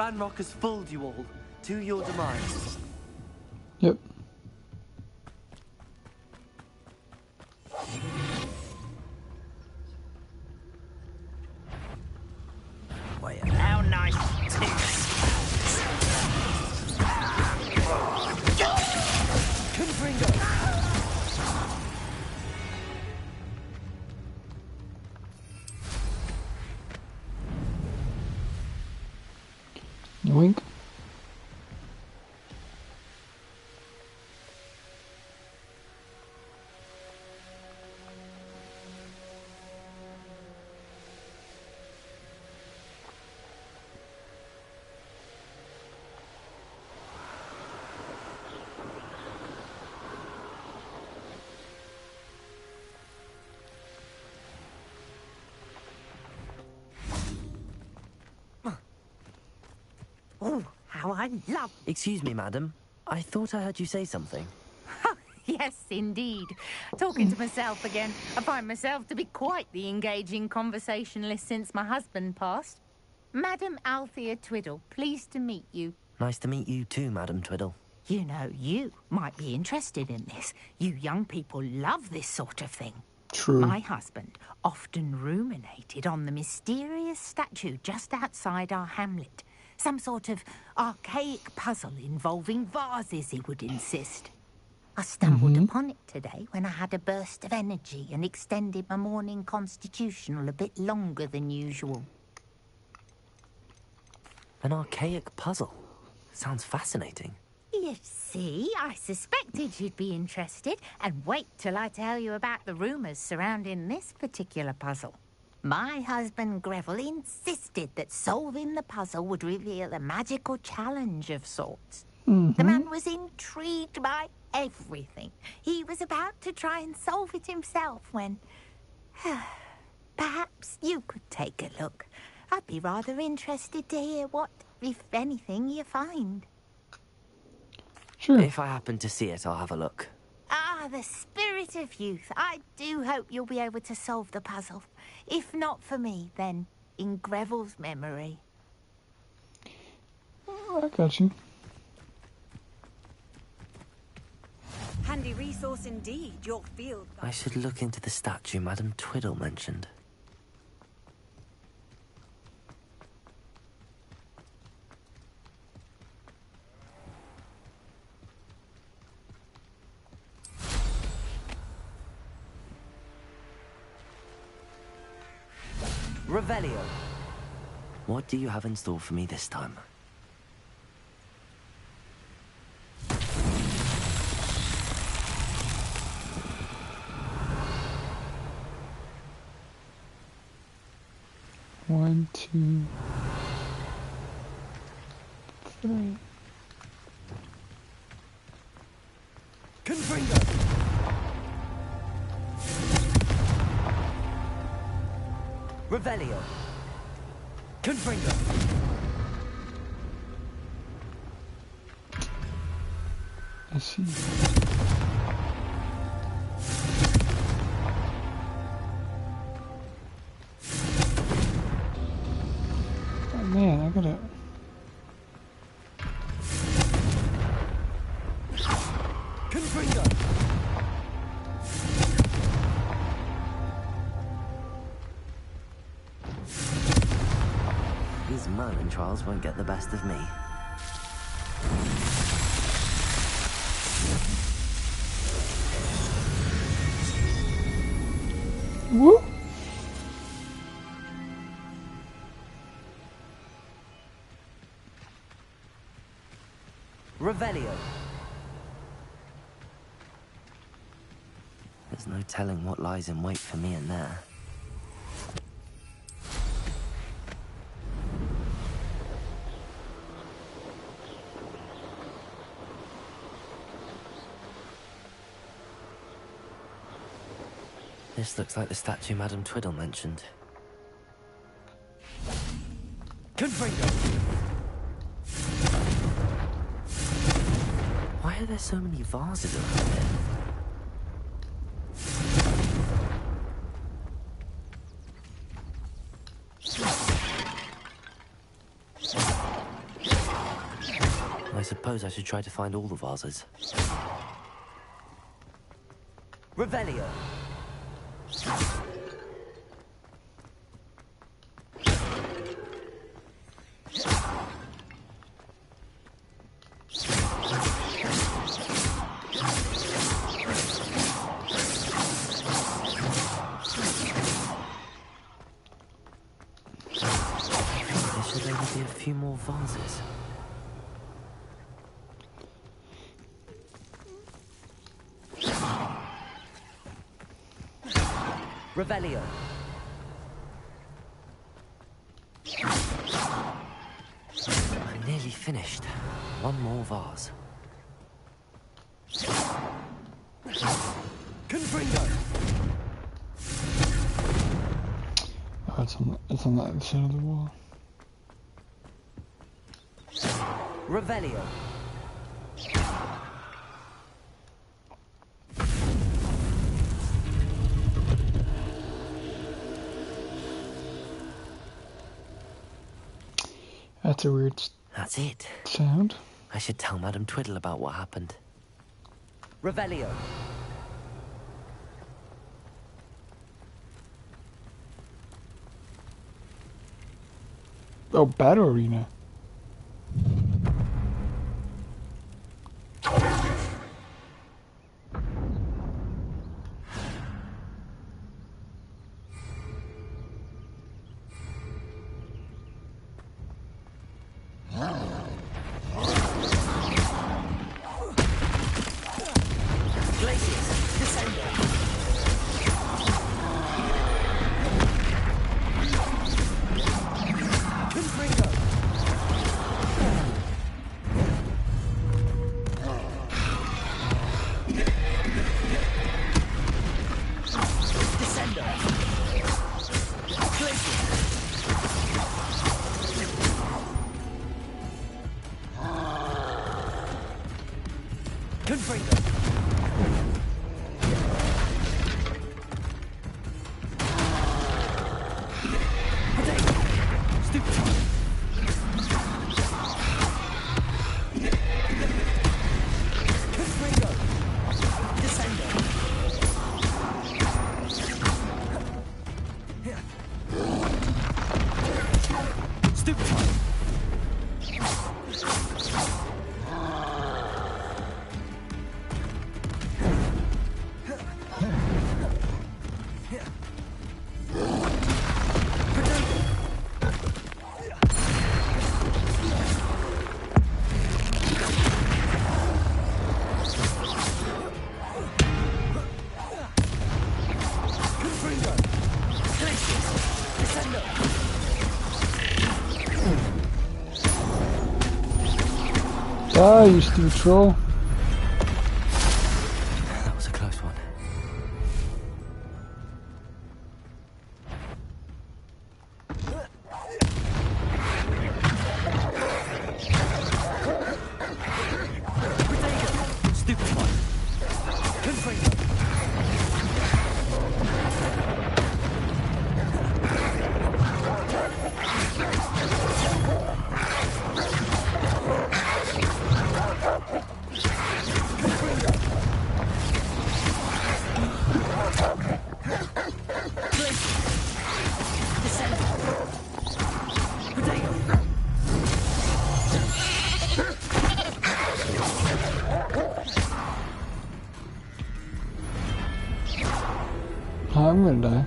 Speaker 4: Ranrock has fooled you all to your demise.
Speaker 1: Yep.
Speaker 6: How nice.
Speaker 1: Yoink.
Speaker 11: Oh, how I love...
Speaker 4: Excuse me, madam. I thought I heard you say something.
Speaker 11: Yes, indeed. Talking to myself again. I find myself to be quite the engaging conversationalist since my husband passed. Madam Althea Twiddle, pleased to meet you.
Speaker 4: Nice to meet you too, Madam Twiddle.
Speaker 11: You know, you might be interested in this. You young people love this sort of thing.
Speaker 1: True.
Speaker 11: My husband often ruminated on the mysterious statue just outside our hamlet. Some sort of archaic puzzle involving vases, he would insist. I stumbled upon it today when I had a burst of energy and extended my morning constitutional a bit longer than usual.
Speaker 4: An archaic puzzle. Sounds fascinating.
Speaker 11: You see, I suspected you'd be interested, and wait till I tell you about the rumours surrounding this particular puzzle. My husband Greville insisted that solving the puzzle would reveal a magical challenge of sorts. The man was intrigued by everything. He was about to try and solve it himself when... Perhaps you could take a look. I'd be rather interested to hear what, if anything, you find.
Speaker 1: Sure.
Speaker 4: If I happen to see it, I'll have a look.
Speaker 11: Ah, the spirit of youth. I do hope you'll be able to solve the puzzle. If not for me, then in Greville's memory.
Speaker 1: I got you.
Speaker 12: Handy resource indeed, your field.
Speaker 4: I should look into the statue Madam Twiddle mentioned. Revelio. What do you have in store for me this time?
Speaker 1: One, two, three.
Speaker 4: Confringo! Revelio. Confringo.
Speaker 1: I see. Oh man, I gotta...
Speaker 4: Confringo. These Merlin trials won't get the best of me.
Speaker 1: Woo!
Speaker 4: Revelio. There's no telling what lies in wait for me in there. This looks like the statue Madam Twiddle mentioned. Confringo! Why are there so many vases around here? suppose I should try to find all the vases. Revelio. There should only be a few more vases. Revelio. I'm nearly finished. One more vase. Confringo.
Speaker 1: Oh, it's on the other side of the wall.
Speaker 4: Revelio.
Speaker 1: That's a weird
Speaker 4: That's it.
Speaker 1: sound.
Speaker 4: I should tell Madame Twiddle about what happened. Revelio.
Speaker 1: Oh, Battle Arena. Ah, you stupid troll.
Speaker 4: That was a close one. Stupid one. Confringo.
Speaker 1: I'm gonna die.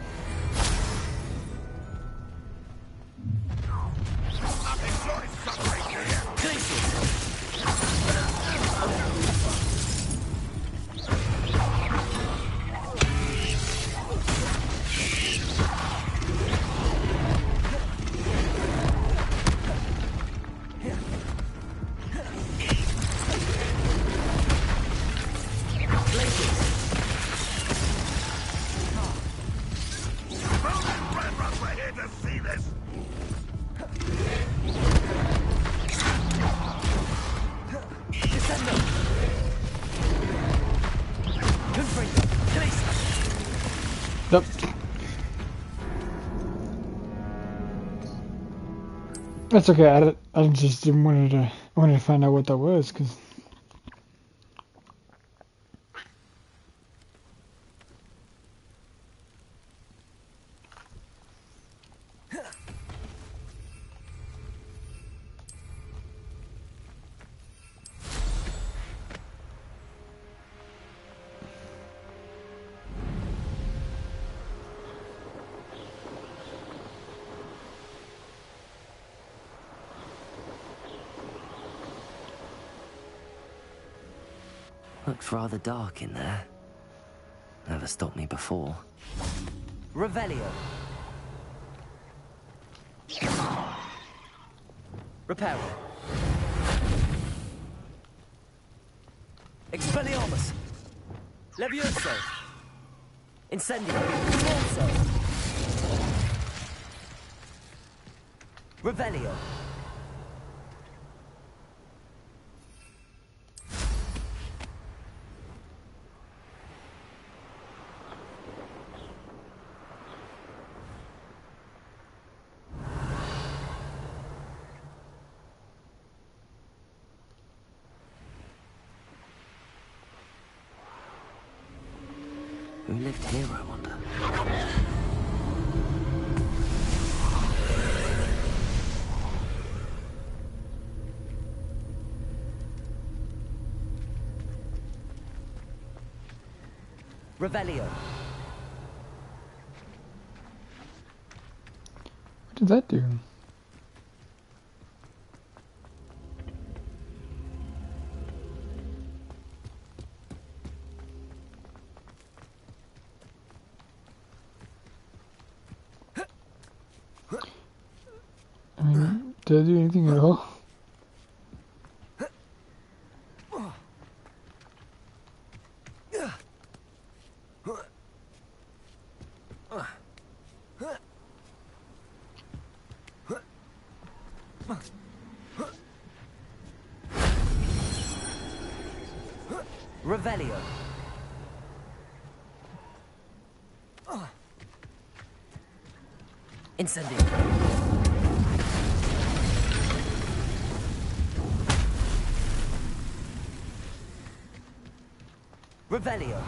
Speaker 1: Yep. That's okay. I just didn't want to I wanted to find out what that was, because...
Speaker 4: Looks rather dark in there. Never stopped me before. Revelio. Reparo. Expelliarmus. Levioso. Incendio. Also. Revelio. Who lived here, I wonder? Revelio.
Speaker 1: What did that do? I mean, did I do anything at all?
Speaker 4: Revelio. Incendio. Revelio.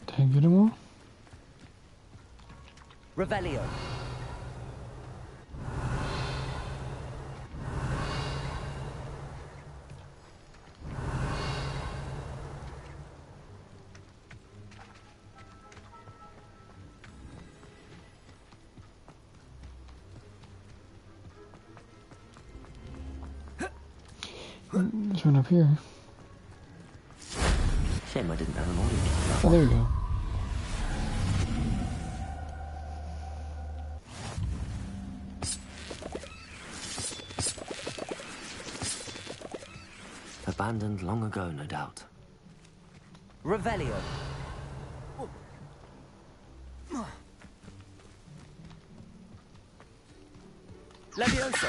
Speaker 1: Did I get them all?
Speaker 4: Revelio.
Speaker 1: There's one up here.
Speaker 4: Shame I didn't have an audio.
Speaker 1: Oh, there we go.
Speaker 4: Abandoned long ago, no doubt. Revelio. Levioso.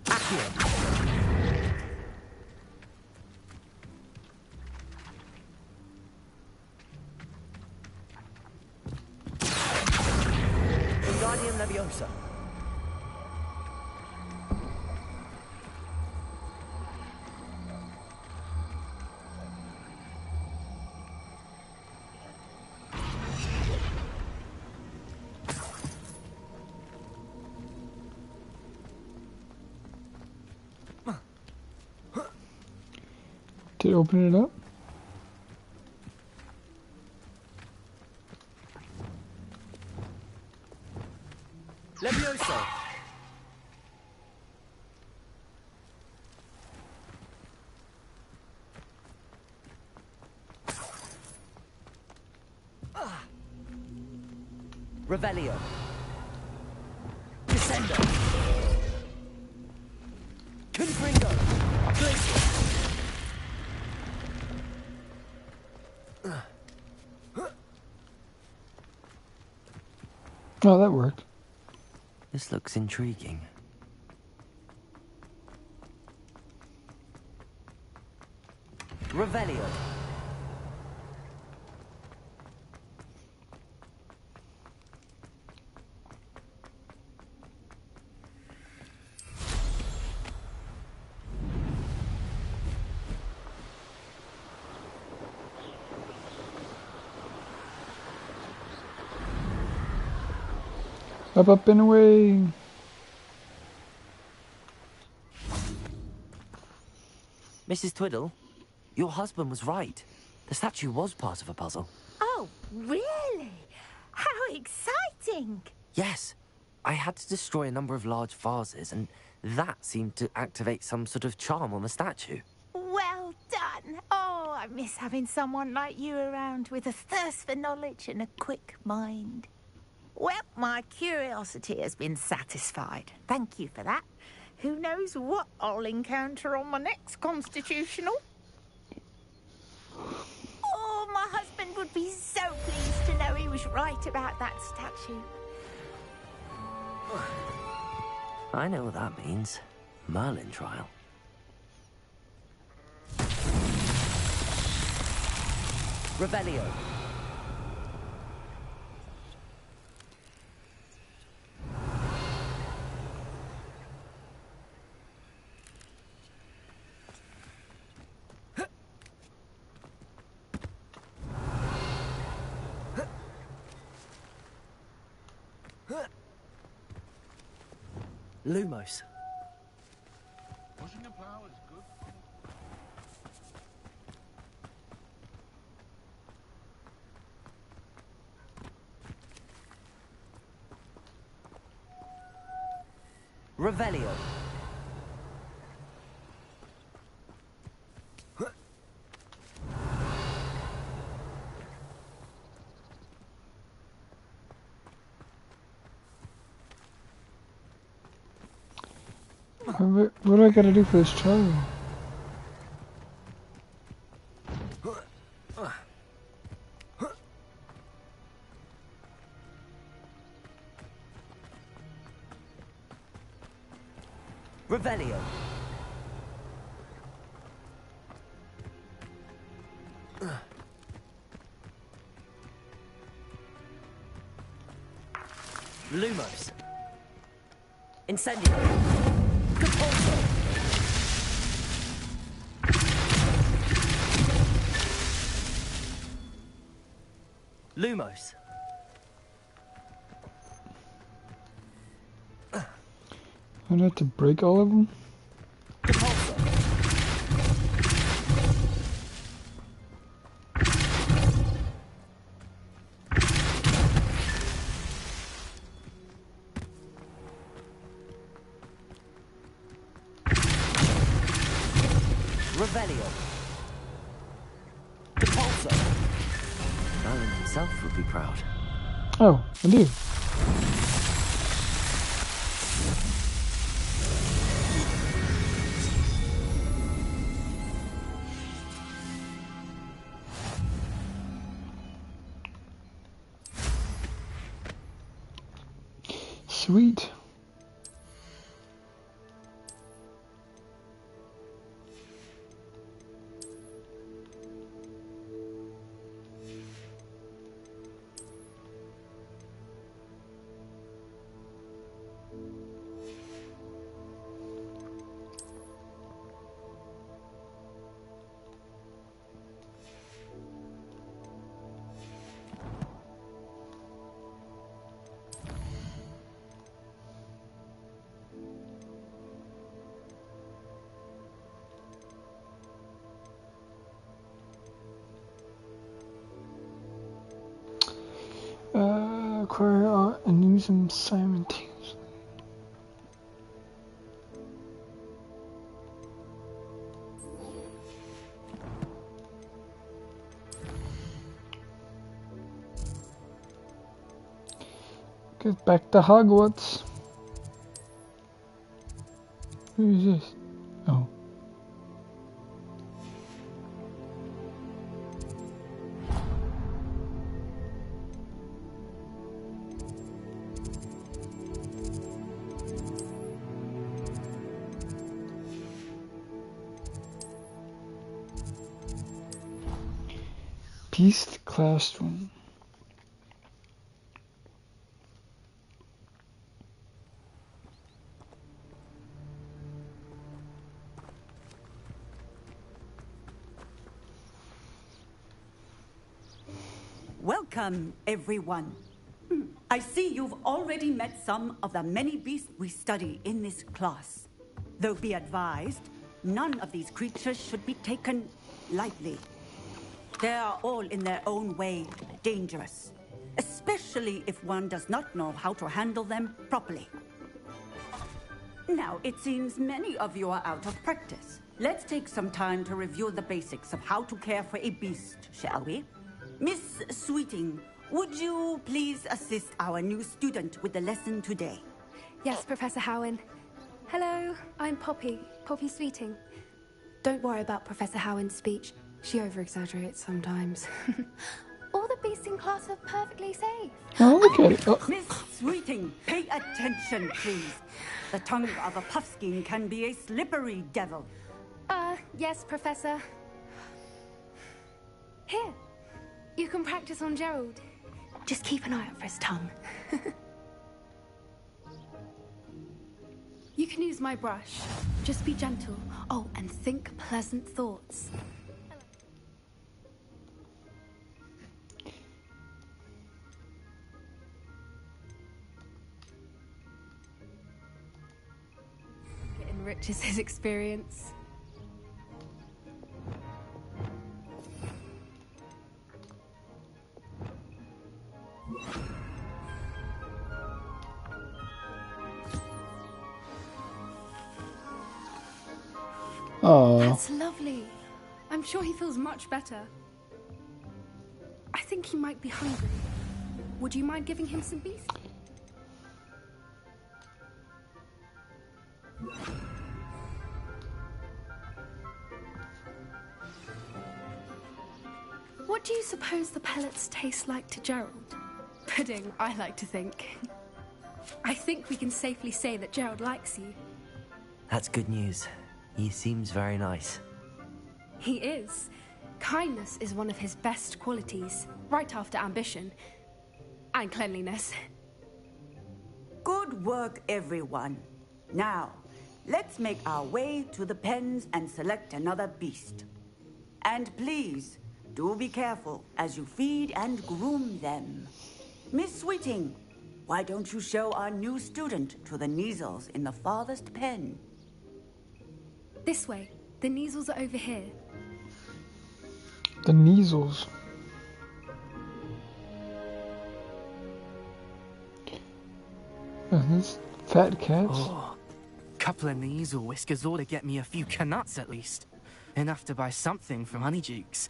Speaker 4: Accio. Guardian Leviosa.
Speaker 1: Did it open it up?
Speaker 4: Levioso. Revelio. Incendio. Confringo. Glacial.
Speaker 1: Oh, that worked.
Speaker 4: This looks intriguing. Revelio.
Speaker 1: Up and away.
Speaker 4: Mrs. Twiddle, your husband was right. The statue was part of a puzzle.
Speaker 11: Oh, really? How exciting!
Speaker 4: Yes. I had to destroy a number of large vases, and that seemed to activate some sort of charm on the statue.
Speaker 11: Well done. Oh, I miss having someone like you around with a thirst for knowledge and a quick mind. Well, my curiosity has been satisfied. Thank you for that. Who knows what I'll encounter on my next constitutional? Oh, my husband would be so pleased to know he was right about that statue.
Speaker 4: I know what that means. Merlin trial. Revelio. Lumos.
Speaker 7: Pushing a plow is good.
Speaker 4: Revelio.
Speaker 1: What do I gotta do for this child?
Speaker 4: Revelio. Lumos. Incendio. Compulso. Lumos.
Speaker 1: I'd have to break all of them?
Speaker 4: Compulso. Revelio. Compulso. Merlin himself would be proud.
Speaker 1: Oh, I do. Sweet. Acquire art and use them simultaneously. Get back to Hogwarts. Who is this? Oh. Beast Classroom.
Speaker 13: Welcome, everyone. I see you've already met some of the many beasts we study in this class. Though be advised, none of these creatures should be taken lightly. They are all in their own way dangerous, especially if one does not know how to handle them properly. Now, it seems many of you are out of practice. Let's take some time to review the basics of how to care for a beast, shall we? Miss Sweeting, would you please assist our new student with the lesson today?
Speaker 14: Yes, Professor Howin. Hello, I'm Poppy Sweeting. Don't worry about Professor Howin's speech. She over-exaggerates sometimes. All the beasts in class are perfectly safe.
Speaker 1: Oh, look at it. Oh.
Speaker 13: Miss Sweeting, pay attention, please. The tongue of a puffskein can be a slippery devil.
Speaker 14: Yes, Professor. Here. You can practice on Gerald. Just keep an eye out for his tongue. You can use my brush. Just be gentle. Oh, and think pleasant thoughts. It enriches his experience.
Speaker 1: Oh.
Speaker 14: That's lovely. I'm sure he feels much better. I think he might be hungry. Would you mind giving him some beef? What do you suppose the pellets taste like to Gerald? Pudding, I like to think. I think we can safely say that Gerald likes you.
Speaker 4: That's good news. He seems very nice.
Speaker 14: He is. Kindness is one of his best qualities, right after ambition. And cleanliness.
Speaker 13: Good work, everyone. Now, let's make our way to the pens and select another beast. And please, do be careful as you feed and groom them. Miss Sweeting, why don't you show our new student to the Neasels in the farthest pen?
Speaker 14: This way. The Neasels are over here.
Speaker 1: The Neasels. This fat cats.
Speaker 15: Oh, couple of Neasel whiskers ought to get me a few canuts at least. Enough to buy something from Honeydukes.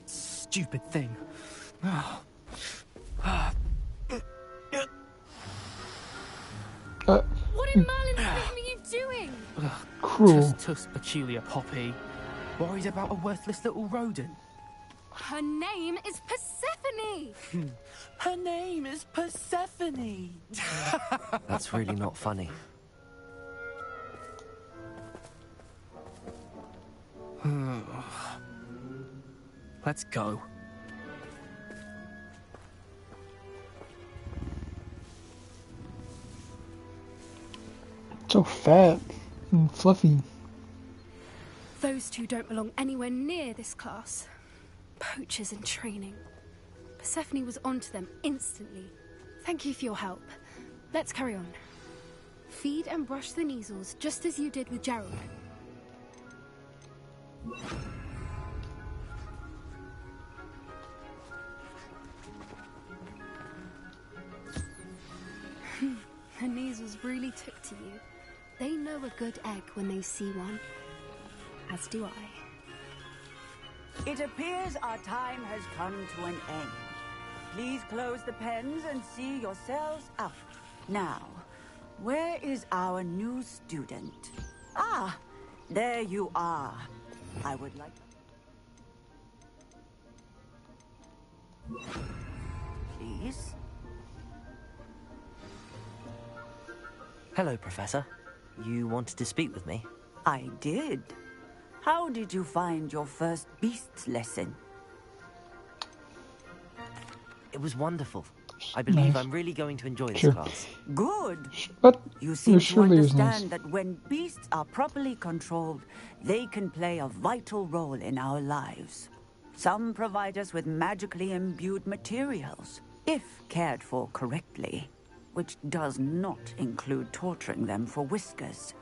Speaker 15: Stupid thing.
Speaker 14: What in Merlin's name are you doing?
Speaker 1: Cruel.
Speaker 15: Tuss peculiar Poppy. Worried about a worthless little rodent.
Speaker 14: Her name is Persephone!
Speaker 15: Her name is Persephone!
Speaker 4: That's really not funny.
Speaker 15: Let's go.
Speaker 1: So fat and fluffy.
Speaker 14: Those two don't belong anywhere near this class. Poachers in training. Persephone was onto them instantly. Thank you for your help. Let's carry on. Feed and brush the Neasels just as you did with Gerald. The Neasels really took to you. They know a good egg when they see one. As do I.
Speaker 13: It appears our time has come to an end.
Speaker 5: Please close the pens and see yourselves out. Now, where is our new student? Ah, there you are. I would like... Please?
Speaker 4: Hello, Professor. You wanted to speak with me?
Speaker 5: I did. How did you find your first beasts lesson?
Speaker 4: It was wonderful. I believe I'm really going to enjoy this class.
Speaker 5: Good.
Speaker 1: But
Speaker 5: You seem to
Speaker 1: surely it was nice.
Speaker 5: understand that when beasts are properly controlled, they can play a vital role in our lives. Some provide us with magically imbued materials, if cared for correctly, which does not include torturing them for whiskers.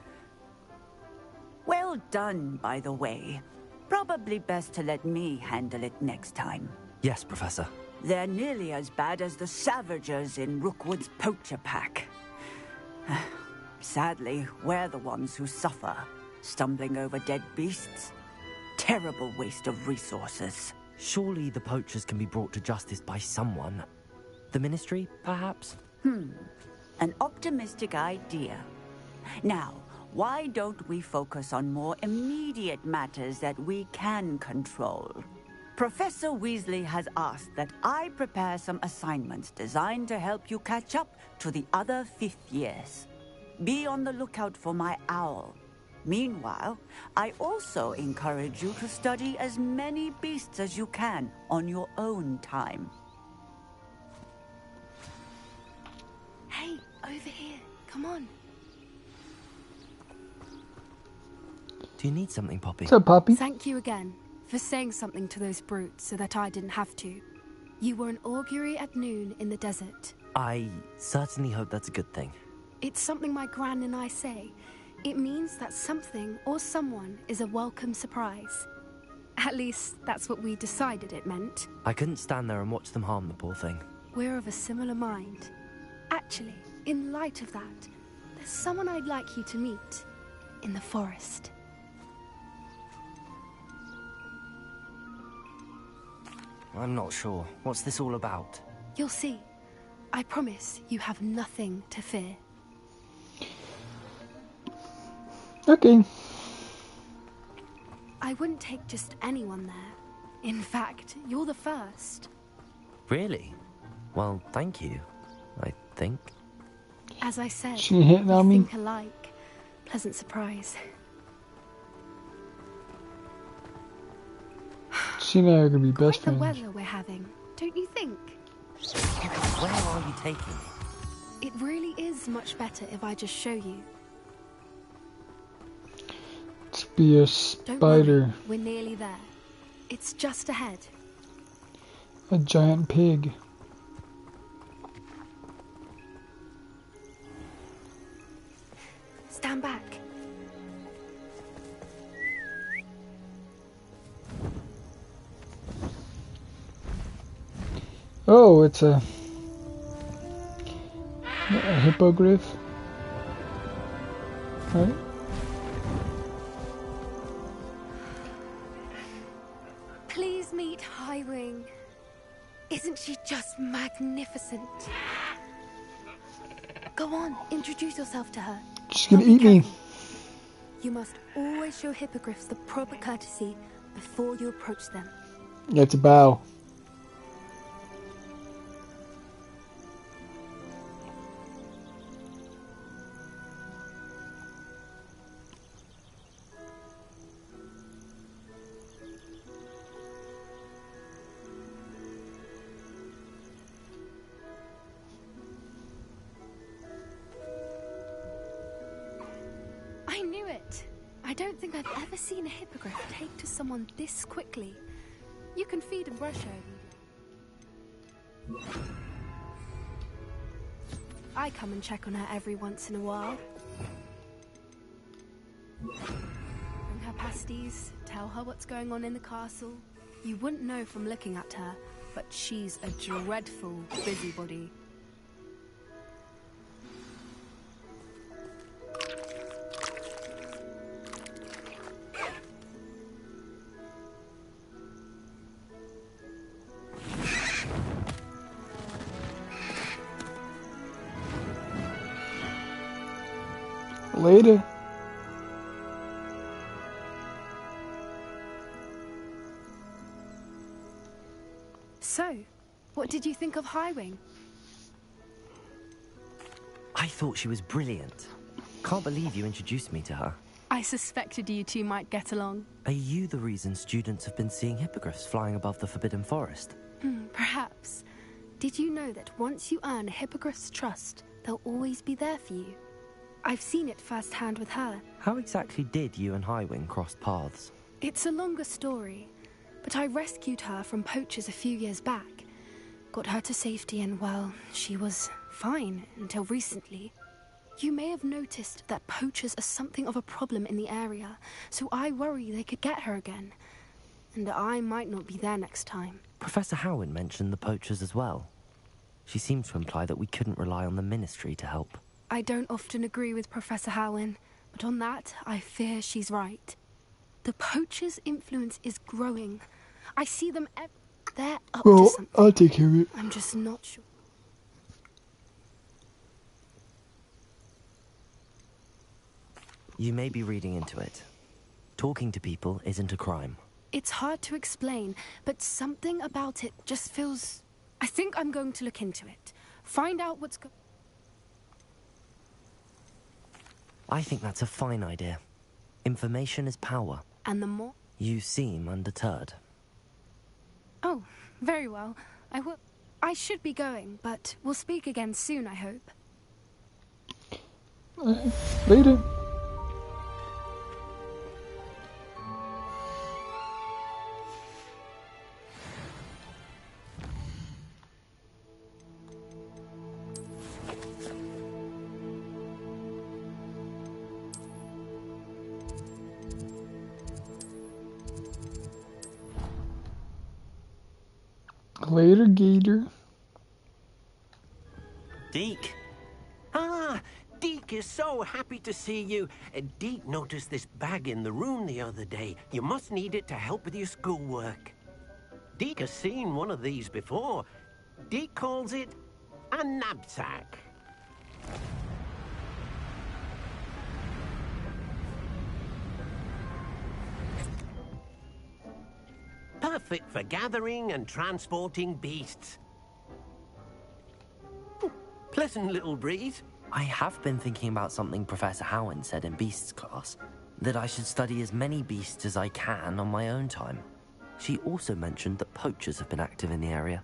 Speaker 5: Well done, by the way. Probably best to let me handle it next time.
Speaker 4: Yes, Professor.
Speaker 5: They're nearly as bad as the Savagers in Rookwood's poacher pack. Sadly, we're the ones who suffer, stumbling over dead beasts. Terrible waste of resources.
Speaker 4: Surely the poachers can be brought to justice by someone. The Ministry, perhaps?
Speaker 5: An optimistic idea. Now, why don't we focus on more immediate matters that we can control? Professor Weasley has asked that I prepare some assignments designed to help you catch up to the other 5th years. Be on the lookout for my owl. Meanwhile, I also encourage you to study as many beasts as you can on your own time.
Speaker 14: Hey, over here. Come on.
Speaker 4: Do you need something, Poppy?
Speaker 1: What's up, Poppy?
Speaker 14: Thank you again for saying something to those brutes so that I didn't have to. You were an augury at noon in the desert.
Speaker 4: I certainly hope that's a good thing.
Speaker 14: It's something my gran and I say. It means that something or someone is a welcome surprise. At least, that's what we decided it meant.
Speaker 4: I couldn't stand there and watch them harm the poor thing.
Speaker 14: We're of a similar mind. Actually, in light of that, there's someone I'd like you to meet in the forest.
Speaker 4: I'm not sure. What's this all about?
Speaker 14: You'll see. I promise you have nothing to fear.
Speaker 1: Okay.
Speaker 14: I wouldn't take just anyone there. In fact, you're the first.
Speaker 4: Really? Well, thank you, I think.
Speaker 14: As I said,
Speaker 1: She hitting on
Speaker 14: we
Speaker 1: me?
Speaker 14: think alike. Pleasant surprise.
Speaker 1: She and I are gonna be best
Speaker 14: Quite the
Speaker 1: friends.
Speaker 14: weather we're having, don't you think?
Speaker 4: Where are you taking me?
Speaker 14: It really is much better if I just show you.
Speaker 1: Let's be a
Speaker 14: Don't
Speaker 1: spider.
Speaker 14: worry, we're nearly there. It's just ahead.
Speaker 1: A giant pig.
Speaker 14: Stand back.
Speaker 1: Oh, it's a hippogriff. Right?
Speaker 14: Please meet Highwing. Isn't she just magnificent? Go on, introduce yourself to her.
Speaker 1: She's gonna
Speaker 14: Now be
Speaker 1: eat me.
Speaker 14: careful. You must always show hippogriffs the proper courtesy before you approach them.
Speaker 1: Yeah, it's a bow.
Speaker 14: I knew it. I don't think I've ever seen a hippogriff take to someone this quickly. You can feed and brush her. I come and check on her every once in a while. Bring her pasties, tell her what's going on in the castle. You wouldn't know from looking at her, but she's a dreadful busybody.
Speaker 1: Later.
Speaker 14: So, what did you think of Highwing?
Speaker 4: I thought she was brilliant. Can't believe you introduced me to her.
Speaker 14: I suspected you two might get along.
Speaker 4: Are you the reason students have been seeing hippogriffs flying above the Forbidden Forest?
Speaker 14: Perhaps. Did you know that once you earn a hippogriff's trust, they'll always be there for you? I've seen it firsthand with her.
Speaker 4: How exactly did you and Highwing cross paths?
Speaker 14: It's a longer story, but I rescued her from poachers a few years back. Got her to safety and, well, she was fine until recently. You may have noticed that poachers are something of a problem in the area, so I worry they could get her again. And I might not be there next time.
Speaker 4: Professor Howin mentioned the poachers as well. She seemed to imply that we couldn't rely on the Ministry to help.
Speaker 14: I don't often agree with Professor Howin, but on that, I fear she's right. The poachers' influence is growing. I see them they're up to
Speaker 1: Well,
Speaker 14: something.
Speaker 1: I'll take care of it.
Speaker 14: I'm just not sure.
Speaker 4: You may be reading into it. Talking to people isn't a crime.
Speaker 14: It's hard to explain, but something about it just feels... I think I'm going to look into it. Find out what's
Speaker 4: I think that's a fine idea. Information is power.
Speaker 14: And the more...
Speaker 4: You seem undeterred.
Speaker 14: Oh, very well. I should be going, but we'll speak again soon, I hope.
Speaker 1: Later. Later, Gator.
Speaker 16: Deke. Ah, Deke is so happy to see you. Deke noticed this bag in the room the other day. You must need it to help with your schoolwork. Deke has seen one of these before. Deke calls it a knapsack. Perfect for gathering and transporting beasts. Pleasant little breeze.
Speaker 4: I have been thinking about something Professor Howin said in Beasts class. That I should study as many beasts as I can on my own time. She also mentioned that poachers have been active in the area.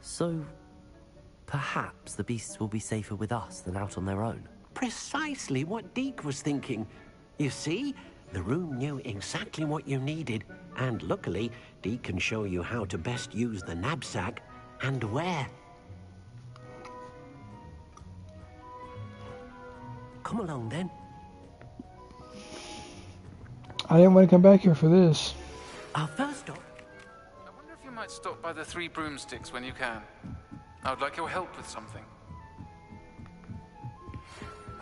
Speaker 4: So, perhaps the beasts will be safer with us than out on their own.
Speaker 16: Precisely what Deke was thinking. You see, the room knew exactly what you needed, and luckily, Deke can show you how to best use the knapsack and where. Come along, then.
Speaker 1: I didn't want to come back here for this.
Speaker 16: Our first stop.
Speaker 17: I wonder if you might stop by the Three Broomsticks when you can. I would like your help with something.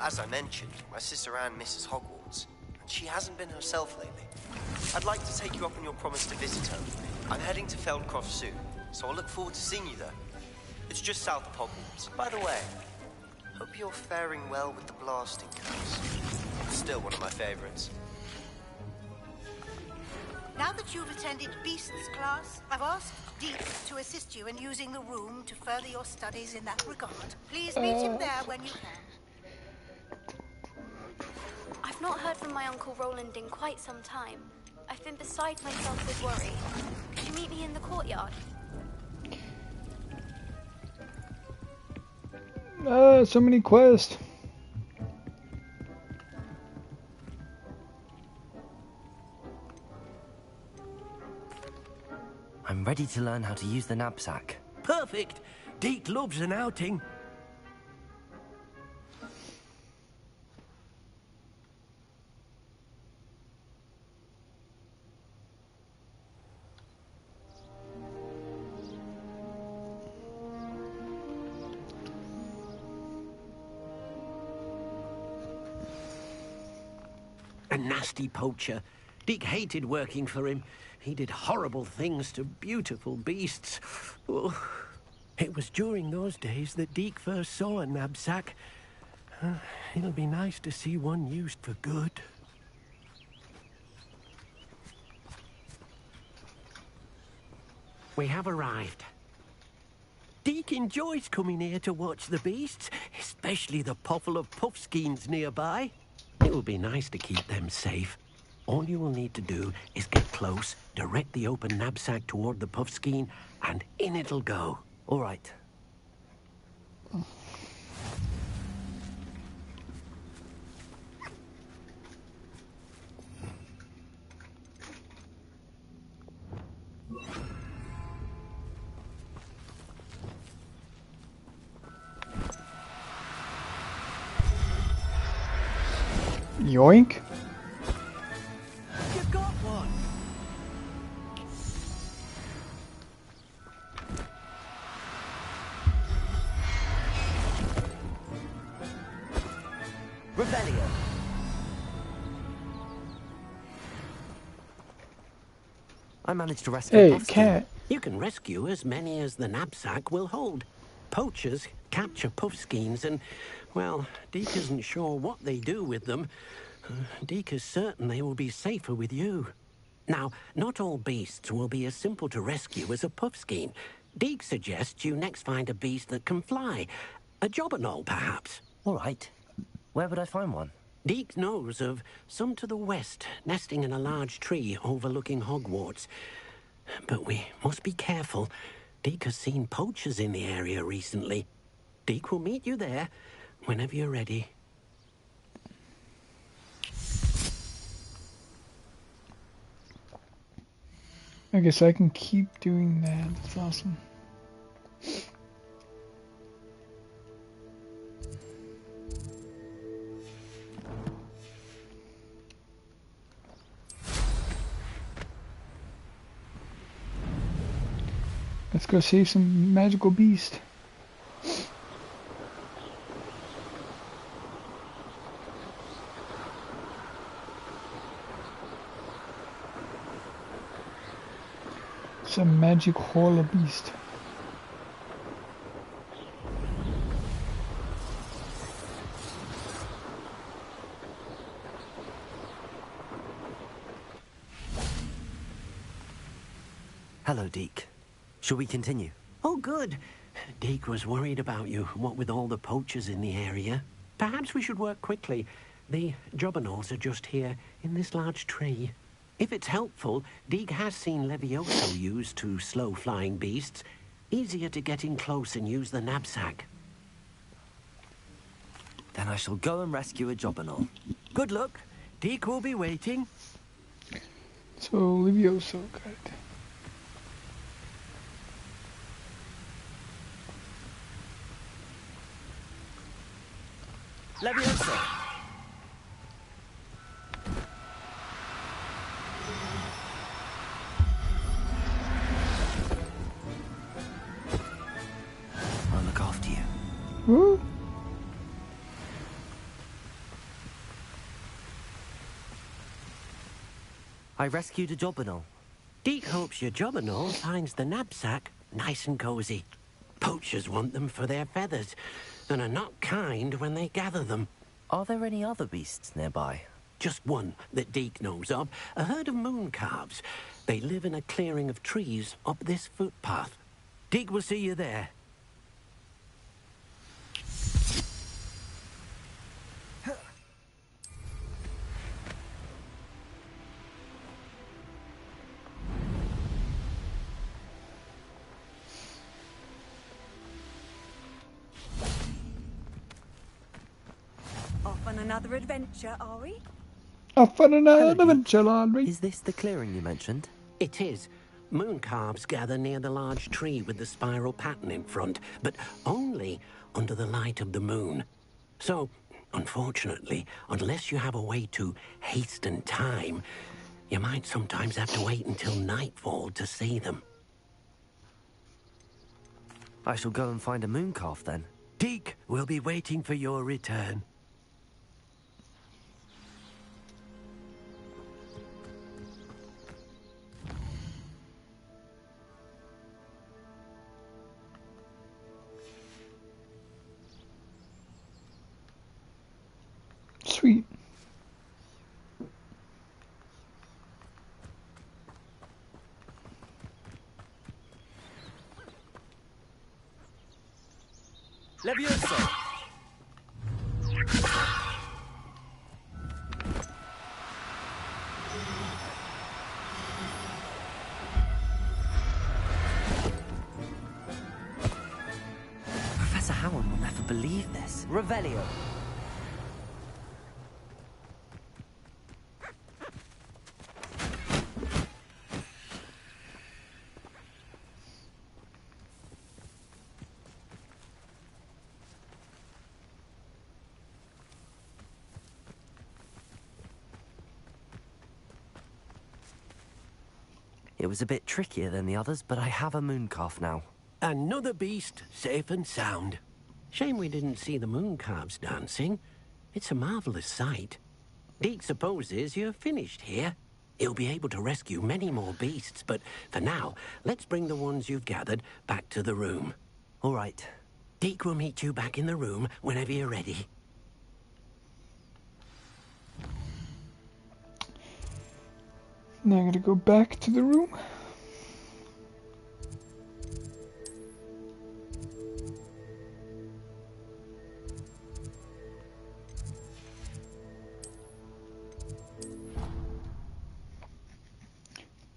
Speaker 18: As I mentioned, my sister Anne misses Hogwarts, and she hasn't been herself lately. I'd like to take you up on your promise to visit her. I'm heading to Feldcroft soon, so I'll look forward to seeing you there. It's just south of Hogwarts. By the way, hope you're faring well with the blasting curse. It's still one of my favorites.
Speaker 19: Now that you've attended Beasts class, I've asked Deke to assist you in using the room to further your studies in that regard. Please meet him there when you can.
Speaker 9: I've not heard from my Uncle Roland in quite some time. I've been beside myself with worry. Could you meet me in the courtyard?
Speaker 1: So many quests.
Speaker 4: I'm ready to learn how to use the knapsack.
Speaker 16: Perfect. Deke loves an outing. A nasty poacher. Deke hated working for him. He did horrible things to beautiful beasts. Oh, it was during those days that Deke first saw a knapsack, It'll be nice to see one used for good. We have arrived. Deke enjoys coming here to watch the beasts, especially the potful of puffskeins nearby. It will be nice to keep them safe. All you will need to do is get close, direct the open knapsack toward the puffskein, and in it'll go.
Speaker 4: All right.
Speaker 1: Yoink.
Speaker 16: You got one.
Speaker 4: Rebellion. I managed to rescue
Speaker 1: Hey,
Speaker 4: Puffskein.
Speaker 1: cat.
Speaker 16: You can rescue as many as the knapsack will hold. Poachers capture puffskeins and, well, Deke isn't sure what they do with them. Deke is certain they will be safer with you. Now, not all beasts will be as simple to rescue as a puffskein. Deke suggests you next find a beast that can fly. A jobberknoll, perhaps.
Speaker 4: All right. Where would I find one?
Speaker 16: Deke knows of some to the west, nesting in a large tree overlooking Hogwarts. But we must be careful. Deke has seen poachers in the area recently. Deke will meet you there whenever you're ready.
Speaker 1: I guess I can keep doing that. That's awesome. Let's go save some magical beast. Some magic horror beast.
Speaker 4: Hello, Deke. Shall we continue?
Speaker 16: Oh, good. Deke was worried about you, what with all the poachers in the area. Perhaps we should work quickly. The jobberknolls are just here, in this large tree. If it's helpful, Deke has seen Levioso used to slow flying beasts. Easier to get in close and use the knapsack.
Speaker 4: Then I shall go and rescue a jobberknoll.
Speaker 16: Good luck. Deke will be waiting.
Speaker 1: So, Levioso, got it.
Speaker 4: Levioso! I'll look after you.
Speaker 1: Woo!
Speaker 4: I rescued a jobberknoll.
Speaker 16: Deke hopes your jobberknoll finds the knapsack nice and cozy. Poachers want them for their feathers, and are not kind when they gather them.
Speaker 4: Are there any other beasts nearby?
Speaker 16: Just one that Deke knows of, a herd of moon calves. They live in a clearing of trees up this footpath. Deke will see you there.
Speaker 12: Off on another adventure, are we?
Speaker 1: Off on another
Speaker 4: Hello, Deke.
Speaker 1: adventure, Henry.
Speaker 4: Is this the clearing you mentioned?
Speaker 16: It is. Moon calves gather near the large tree with the spiral pattern in front, but only under the light of the moon. So, unfortunately, unless you have a way to hasten time, you might sometimes have to wait until nightfall to see them.
Speaker 4: I shall go and find a moon calf then.
Speaker 16: Deke will be waiting for your return. Levioso!
Speaker 4: Professor Howard will never believe this.
Speaker 20: Revelio.
Speaker 4: It was a bit trickier than the others, but I have a mooncalf now.
Speaker 16: Another beast, safe and sound. Shame we didn't see the mooncalves dancing. It's a marvelous sight. Deke supposes you're finished here. He'll be able to rescue many more beasts, but for now, let's bring the ones you've gathered back to the room.
Speaker 4: All right.
Speaker 16: Deke will meet you back in the room whenever you're ready.
Speaker 1: Now I gotta go back to the room.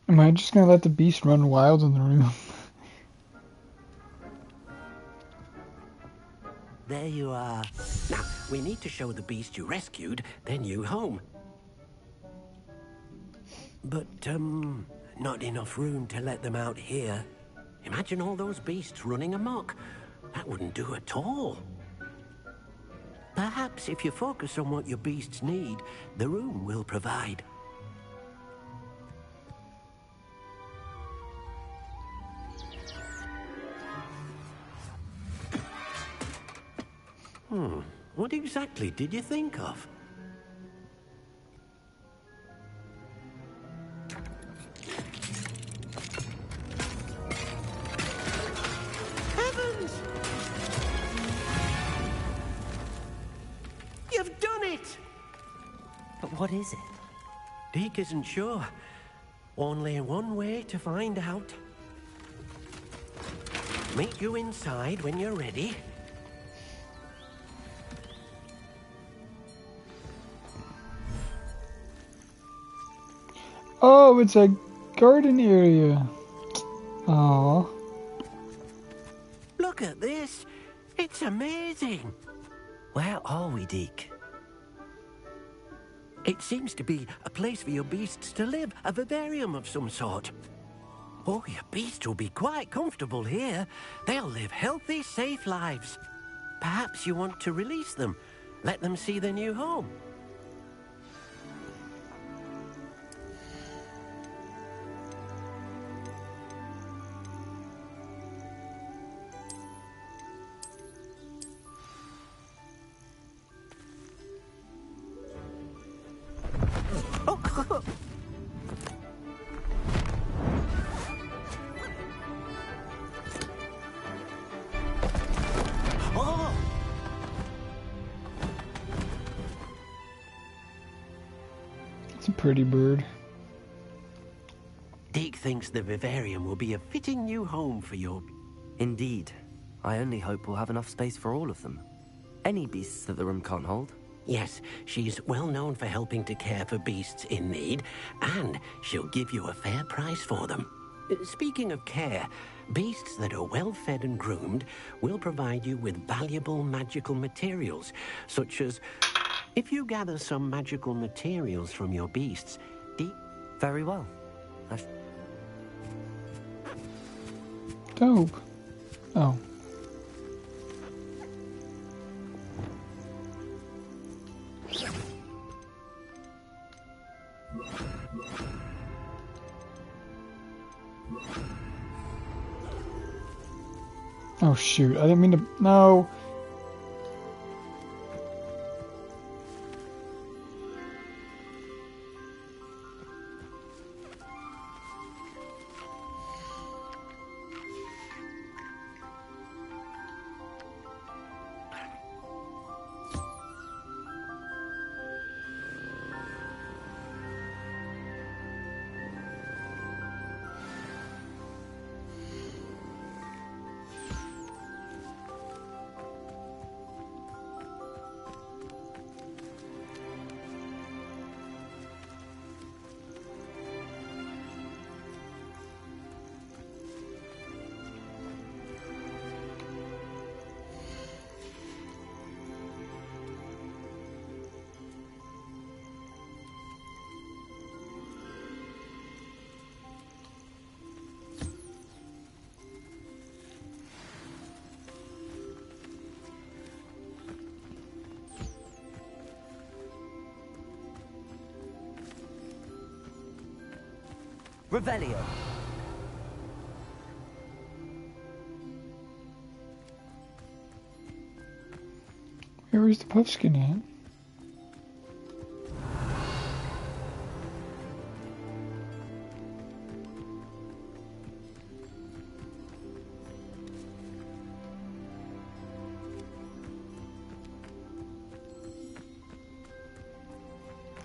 Speaker 1: Am I just gonna let the beast run wild in the room?
Speaker 16: There you are. Now, we need to show the beast you rescued their new home. But, not enough room to let them out here. Imagine all those beasts running amok. That wouldn't do at all. Perhaps if you focus on what your beasts need, the room will provide. What exactly did you think of? Heavens! You've done it!
Speaker 4: But what is it?
Speaker 16: Deke isn't sure. Only one way to find out. Meet you inside when you're ready.
Speaker 1: Oh, it's a garden area. Aww.
Speaker 16: Look at this. It's amazing.
Speaker 4: Where are we, Deke?
Speaker 16: It seems to be a place for your beasts to live, a vivarium of some sort. Oh, your beasts will be quite comfortable here. They'll live healthy, safe lives. Perhaps you want to release them, let them see their new home.
Speaker 1: It's a pretty bird.
Speaker 16: Deke thinks the vivarium will be a fitting new home for your...
Speaker 4: Indeed. I only hope we'll have enough space for all of them. Any beasts that the room can't hold.
Speaker 16: Yes, she's well known for helping to care for beasts in need, and she'll give you a fair price for them. Speaking of care, beasts that are well fed and groomed will provide you with valuable magical materials, such as... If you gather some magical materials from your beasts,
Speaker 4: Very well.
Speaker 1: Dope. Oh. Oh shoot, I didn't mean to... No!
Speaker 4: Revelio.
Speaker 1: Where's the puffskin at?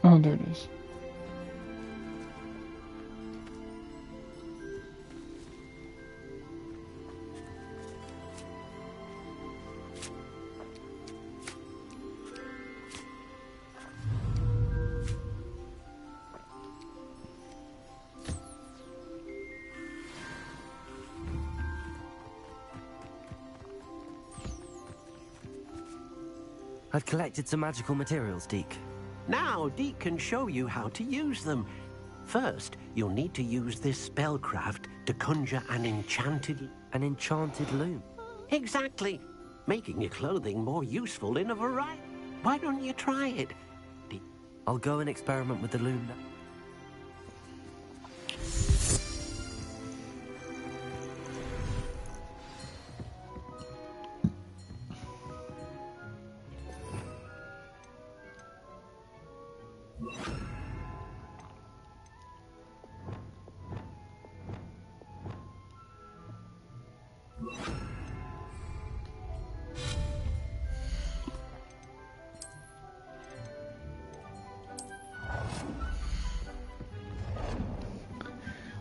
Speaker 1: Oh, there it is.
Speaker 4: I've collected some magical materials, Deke.
Speaker 16: Now, Deke can show you how to use them. First, you'll need to use this spellcraft to conjure an enchanted...
Speaker 4: An enchanted loom?
Speaker 16: Exactly. Making your clothing more useful in a variety. Why don't you try it?
Speaker 4: I'll go and experiment with the loom now.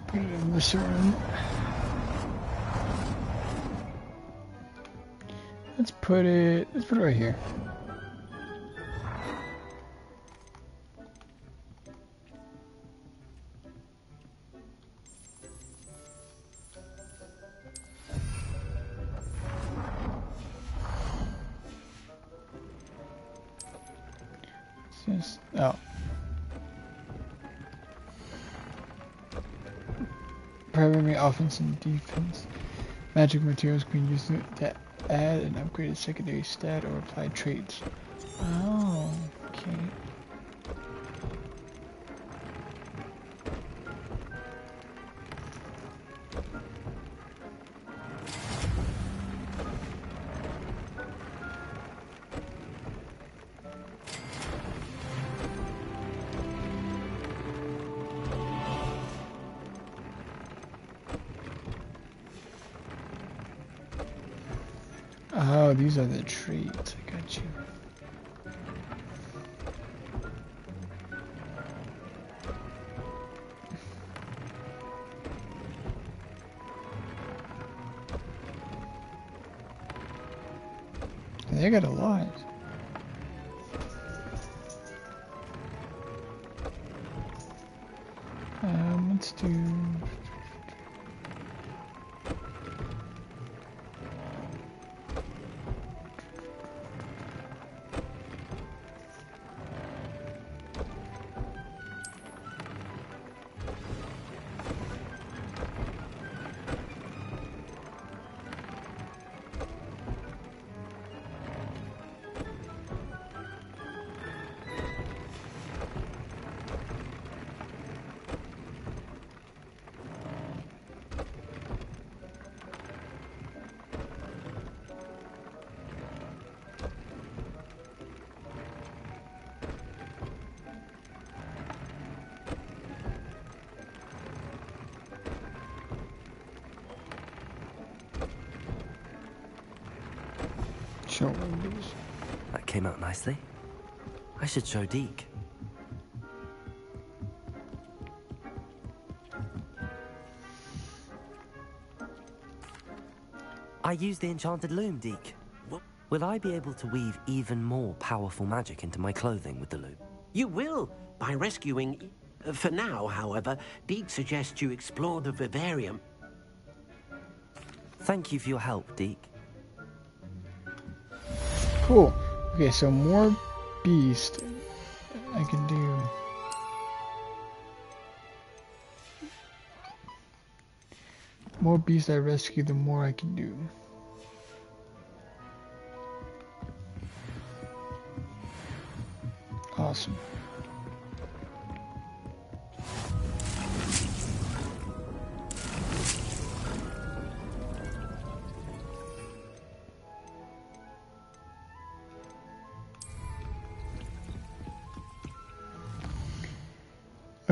Speaker 1: Put it in this room. Let's put it right here. Oh. Primary offense and defense. Magic materials can be used to add and upgrade a secondary stat or apply traits. Oh, okay. Oh, these are the traits. I got you. They got a lot. Let's do...
Speaker 4: That came out nicely. I should show Deke. I use the enchanted loom, Deke. Will I be able to weave even more powerful magic into my clothing with the loom?
Speaker 16: You will, by rescuing... For now, however, Deke suggests you explore the vivarium.
Speaker 4: Thank you for your help, Deke.
Speaker 1: Cool. Okay, so more beast I can do. More beasts I rescue, the more I can do. Awesome.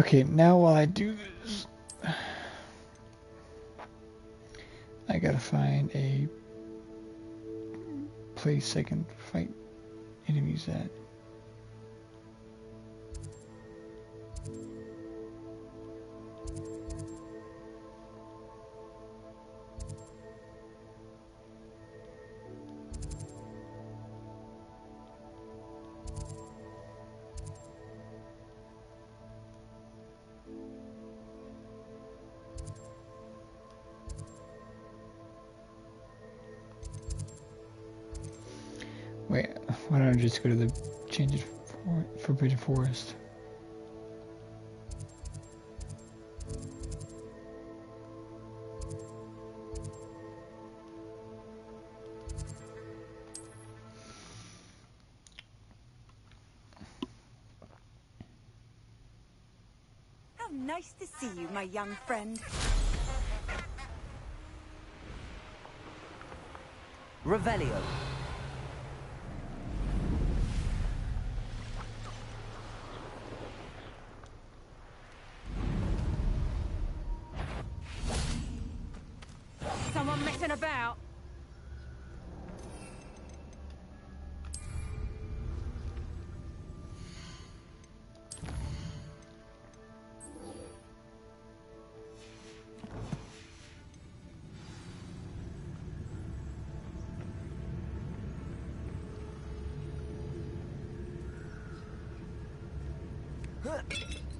Speaker 1: Okay, now while I do this, I gotta find a place I can fight enemies at. Wait, why don't I just go to the Forbidden Forest?
Speaker 12: How nice to see you, my young friend.
Speaker 4: Revelio.
Speaker 12: Someone messing about?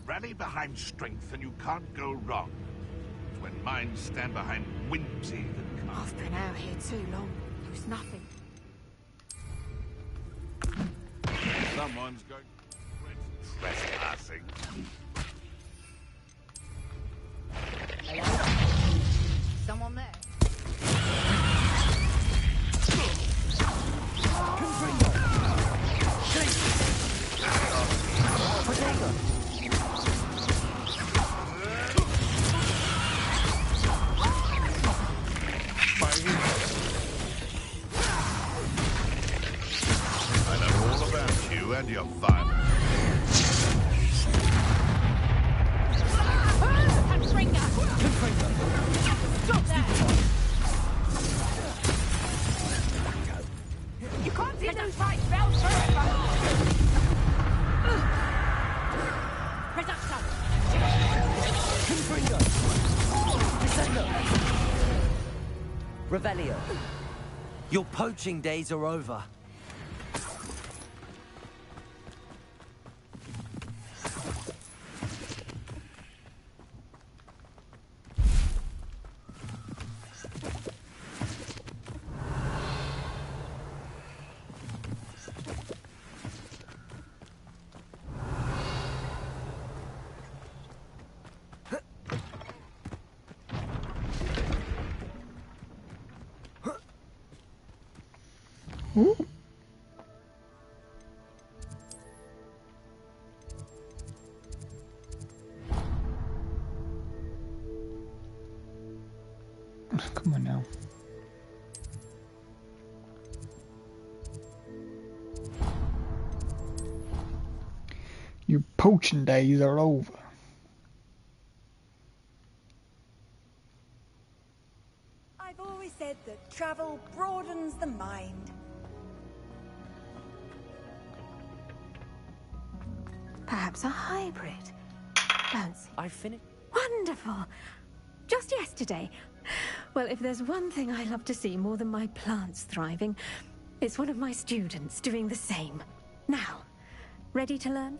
Speaker 7: Rally behind strength and you can't go wrong. It's when minds stand behind whimsy that can't.
Speaker 3: I've been out here too long. Lose nothing.
Speaker 7: Someone's going to trespassing.
Speaker 12: Someone there?
Speaker 7: I know all about you and your violence.
Speaker 12: Stop that! You can't see those light spells forever! Reduction!
Speaker 4: Revelio. Your poaching days are over.
Speaker 1: Ooh. Come on now. Your poaching days are over.
Speaker 12: I've always said that travel broadens the mind.
Speaker 3: Perhaps a hybrid. Bouncy.
Speaker 4: I finished.
Speaker 3: Wonderful. Just yesterday. Well, if there's one thing I love to see more than my plants thriving, it's one of my students doing the same. Now, ready to learn?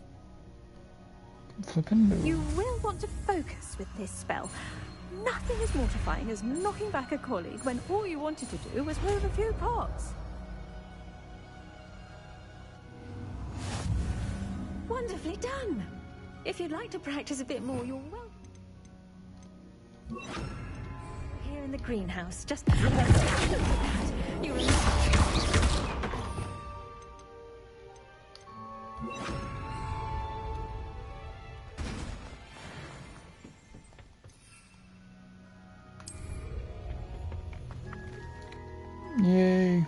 Speaker 3: You will want to focus with this spell. Nothing as mortifying as knocking back a colleague when all you wanted to do was move a few pots. Wonderfully done. If you'd like to practice a bit more, you're welcome. Here in the greenhouse, just look at that. You're
Speaker 1: Yay.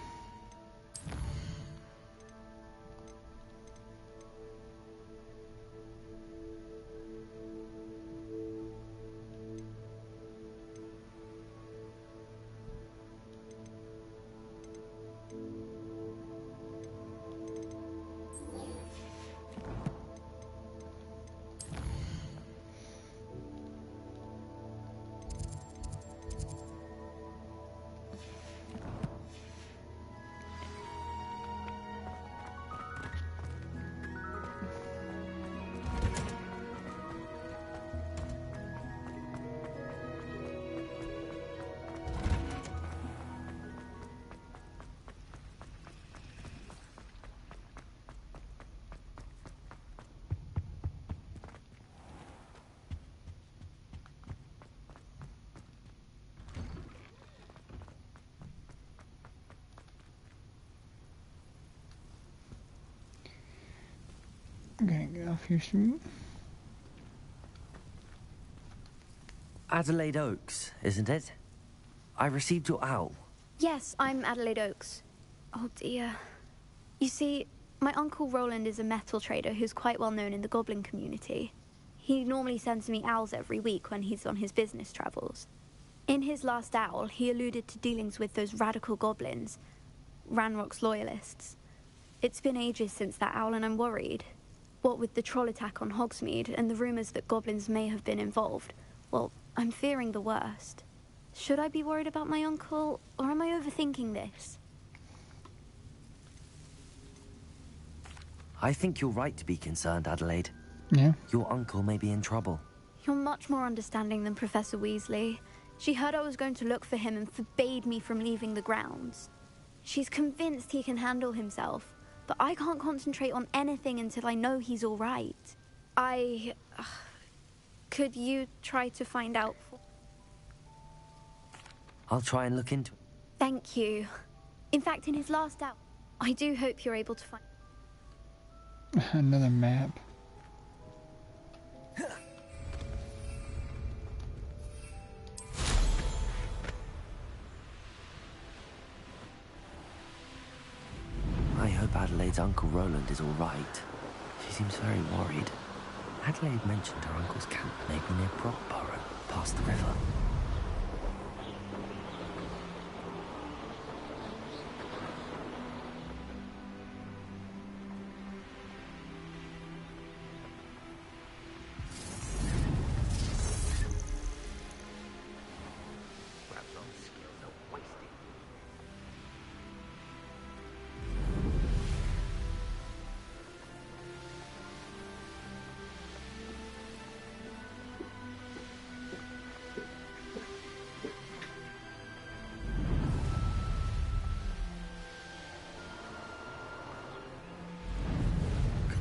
Speaker 1: I'm gonna get off here soon.
Speaker 4: Adelaide Oaks, isn't it? I received your owl.
Speaker 9: Yes, I'm Adelaide Oaks. Oh dear. You see, my uncle Roland is a metal trader who's quite well known in the goblin community. He normally sends me owls every week when he's on his business travels. In his last owl, he alluded to dealings with those radical goblins, Ranrock's loyalists. It's been ages since that owl and I'm worried. What with the troll attack on Hogsmeade and the rumours that goblins may have been involved, well, I'm fearing the worst. Should I be worried about my uncle, or am I overthinking this?
Speaker 4: I think you're right to be concerned, Adelaide.
Speaker 1: Yeah.
Speaker 4: Your uncle may be in trouble.
Speaker 9: You're much more understanding than Professor Weasley. She heard I was going to look for him and forbade me from leaving the grounds. She's convinced he can handle himself, but I can't concentrate on anything until I know he's all right. Could you try to find out?
Speaker 4: I'll try and look into it.
Speaker 9: Thank you. In fact, in his last hour, I do hope you're able to find...
Speaker 1: Another map.
Speaker 4: I hope Adelaide's Uncle Roland is all right. She seems very worried. Adelaide mentioned her uncle's camp may be near Brockborough, past the river.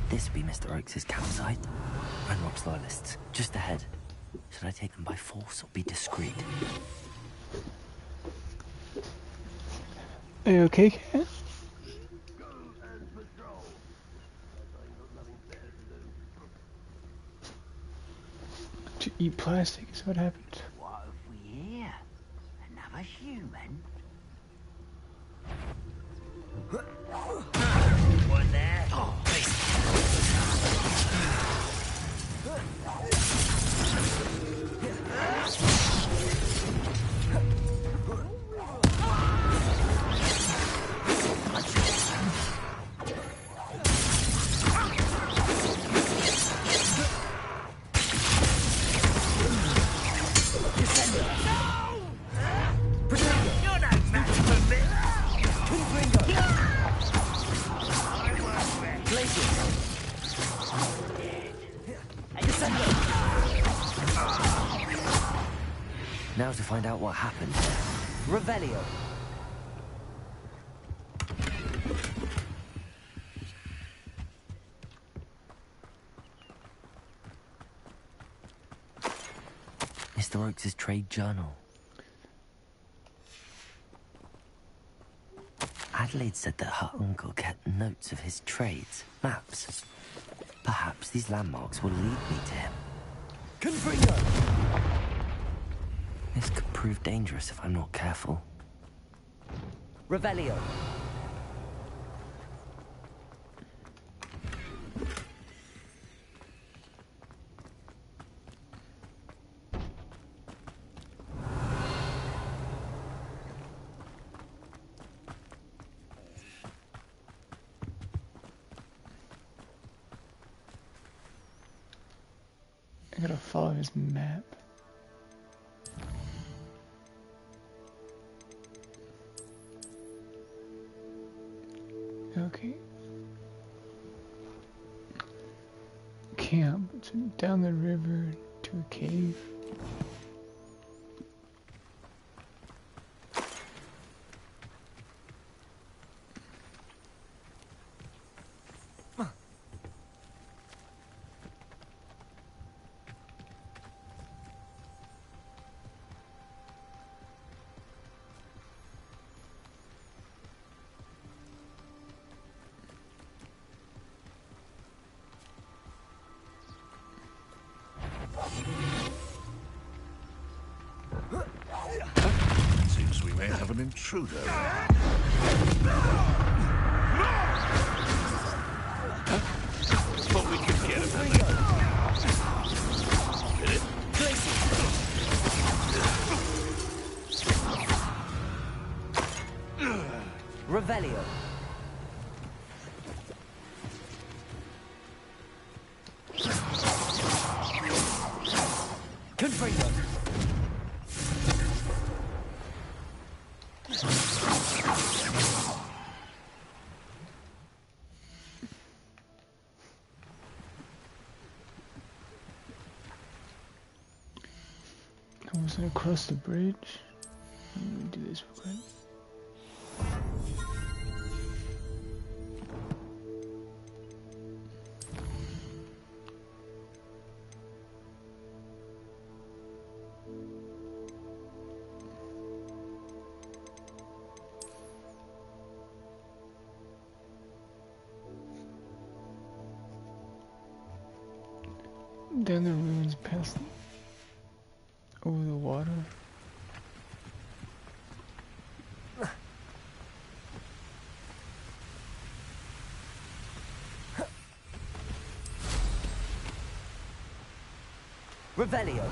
Speaker 4: This be Mr. Oakes' campsite. Ranrock's loyalists, just ahead. Should I take them by force or be discreet?
Speaker 1: Are you okay, Kat? To eat plastic is what happened.
Speaker 6: What have we here? Another human? One there. Oh,
Speaker 4: Now to find out what happened. Revelio. Mr. Oakes' trade journal. Adelaide said that her uncle kept notes of his trades, maps. Perhaps these landmarks will lead me to him.
Speaker 6: Confringo!
Speaker 4: This could prove dangerous if I'm not careful.
Speaker 6: Revelio.
Speaker 1: I gotta follow his map. Okay. Camp. It's down the river to a cave.
Speaker 7: Seems we may have an intruder. But we can get him.
Speaker 4: Revelio. Confringo.
Speaker 1: Almost across the bridge. Let me do this real quick. Down the ruins past over the water.
Speaker 4: Revelio.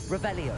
Speaker 4: Revelio.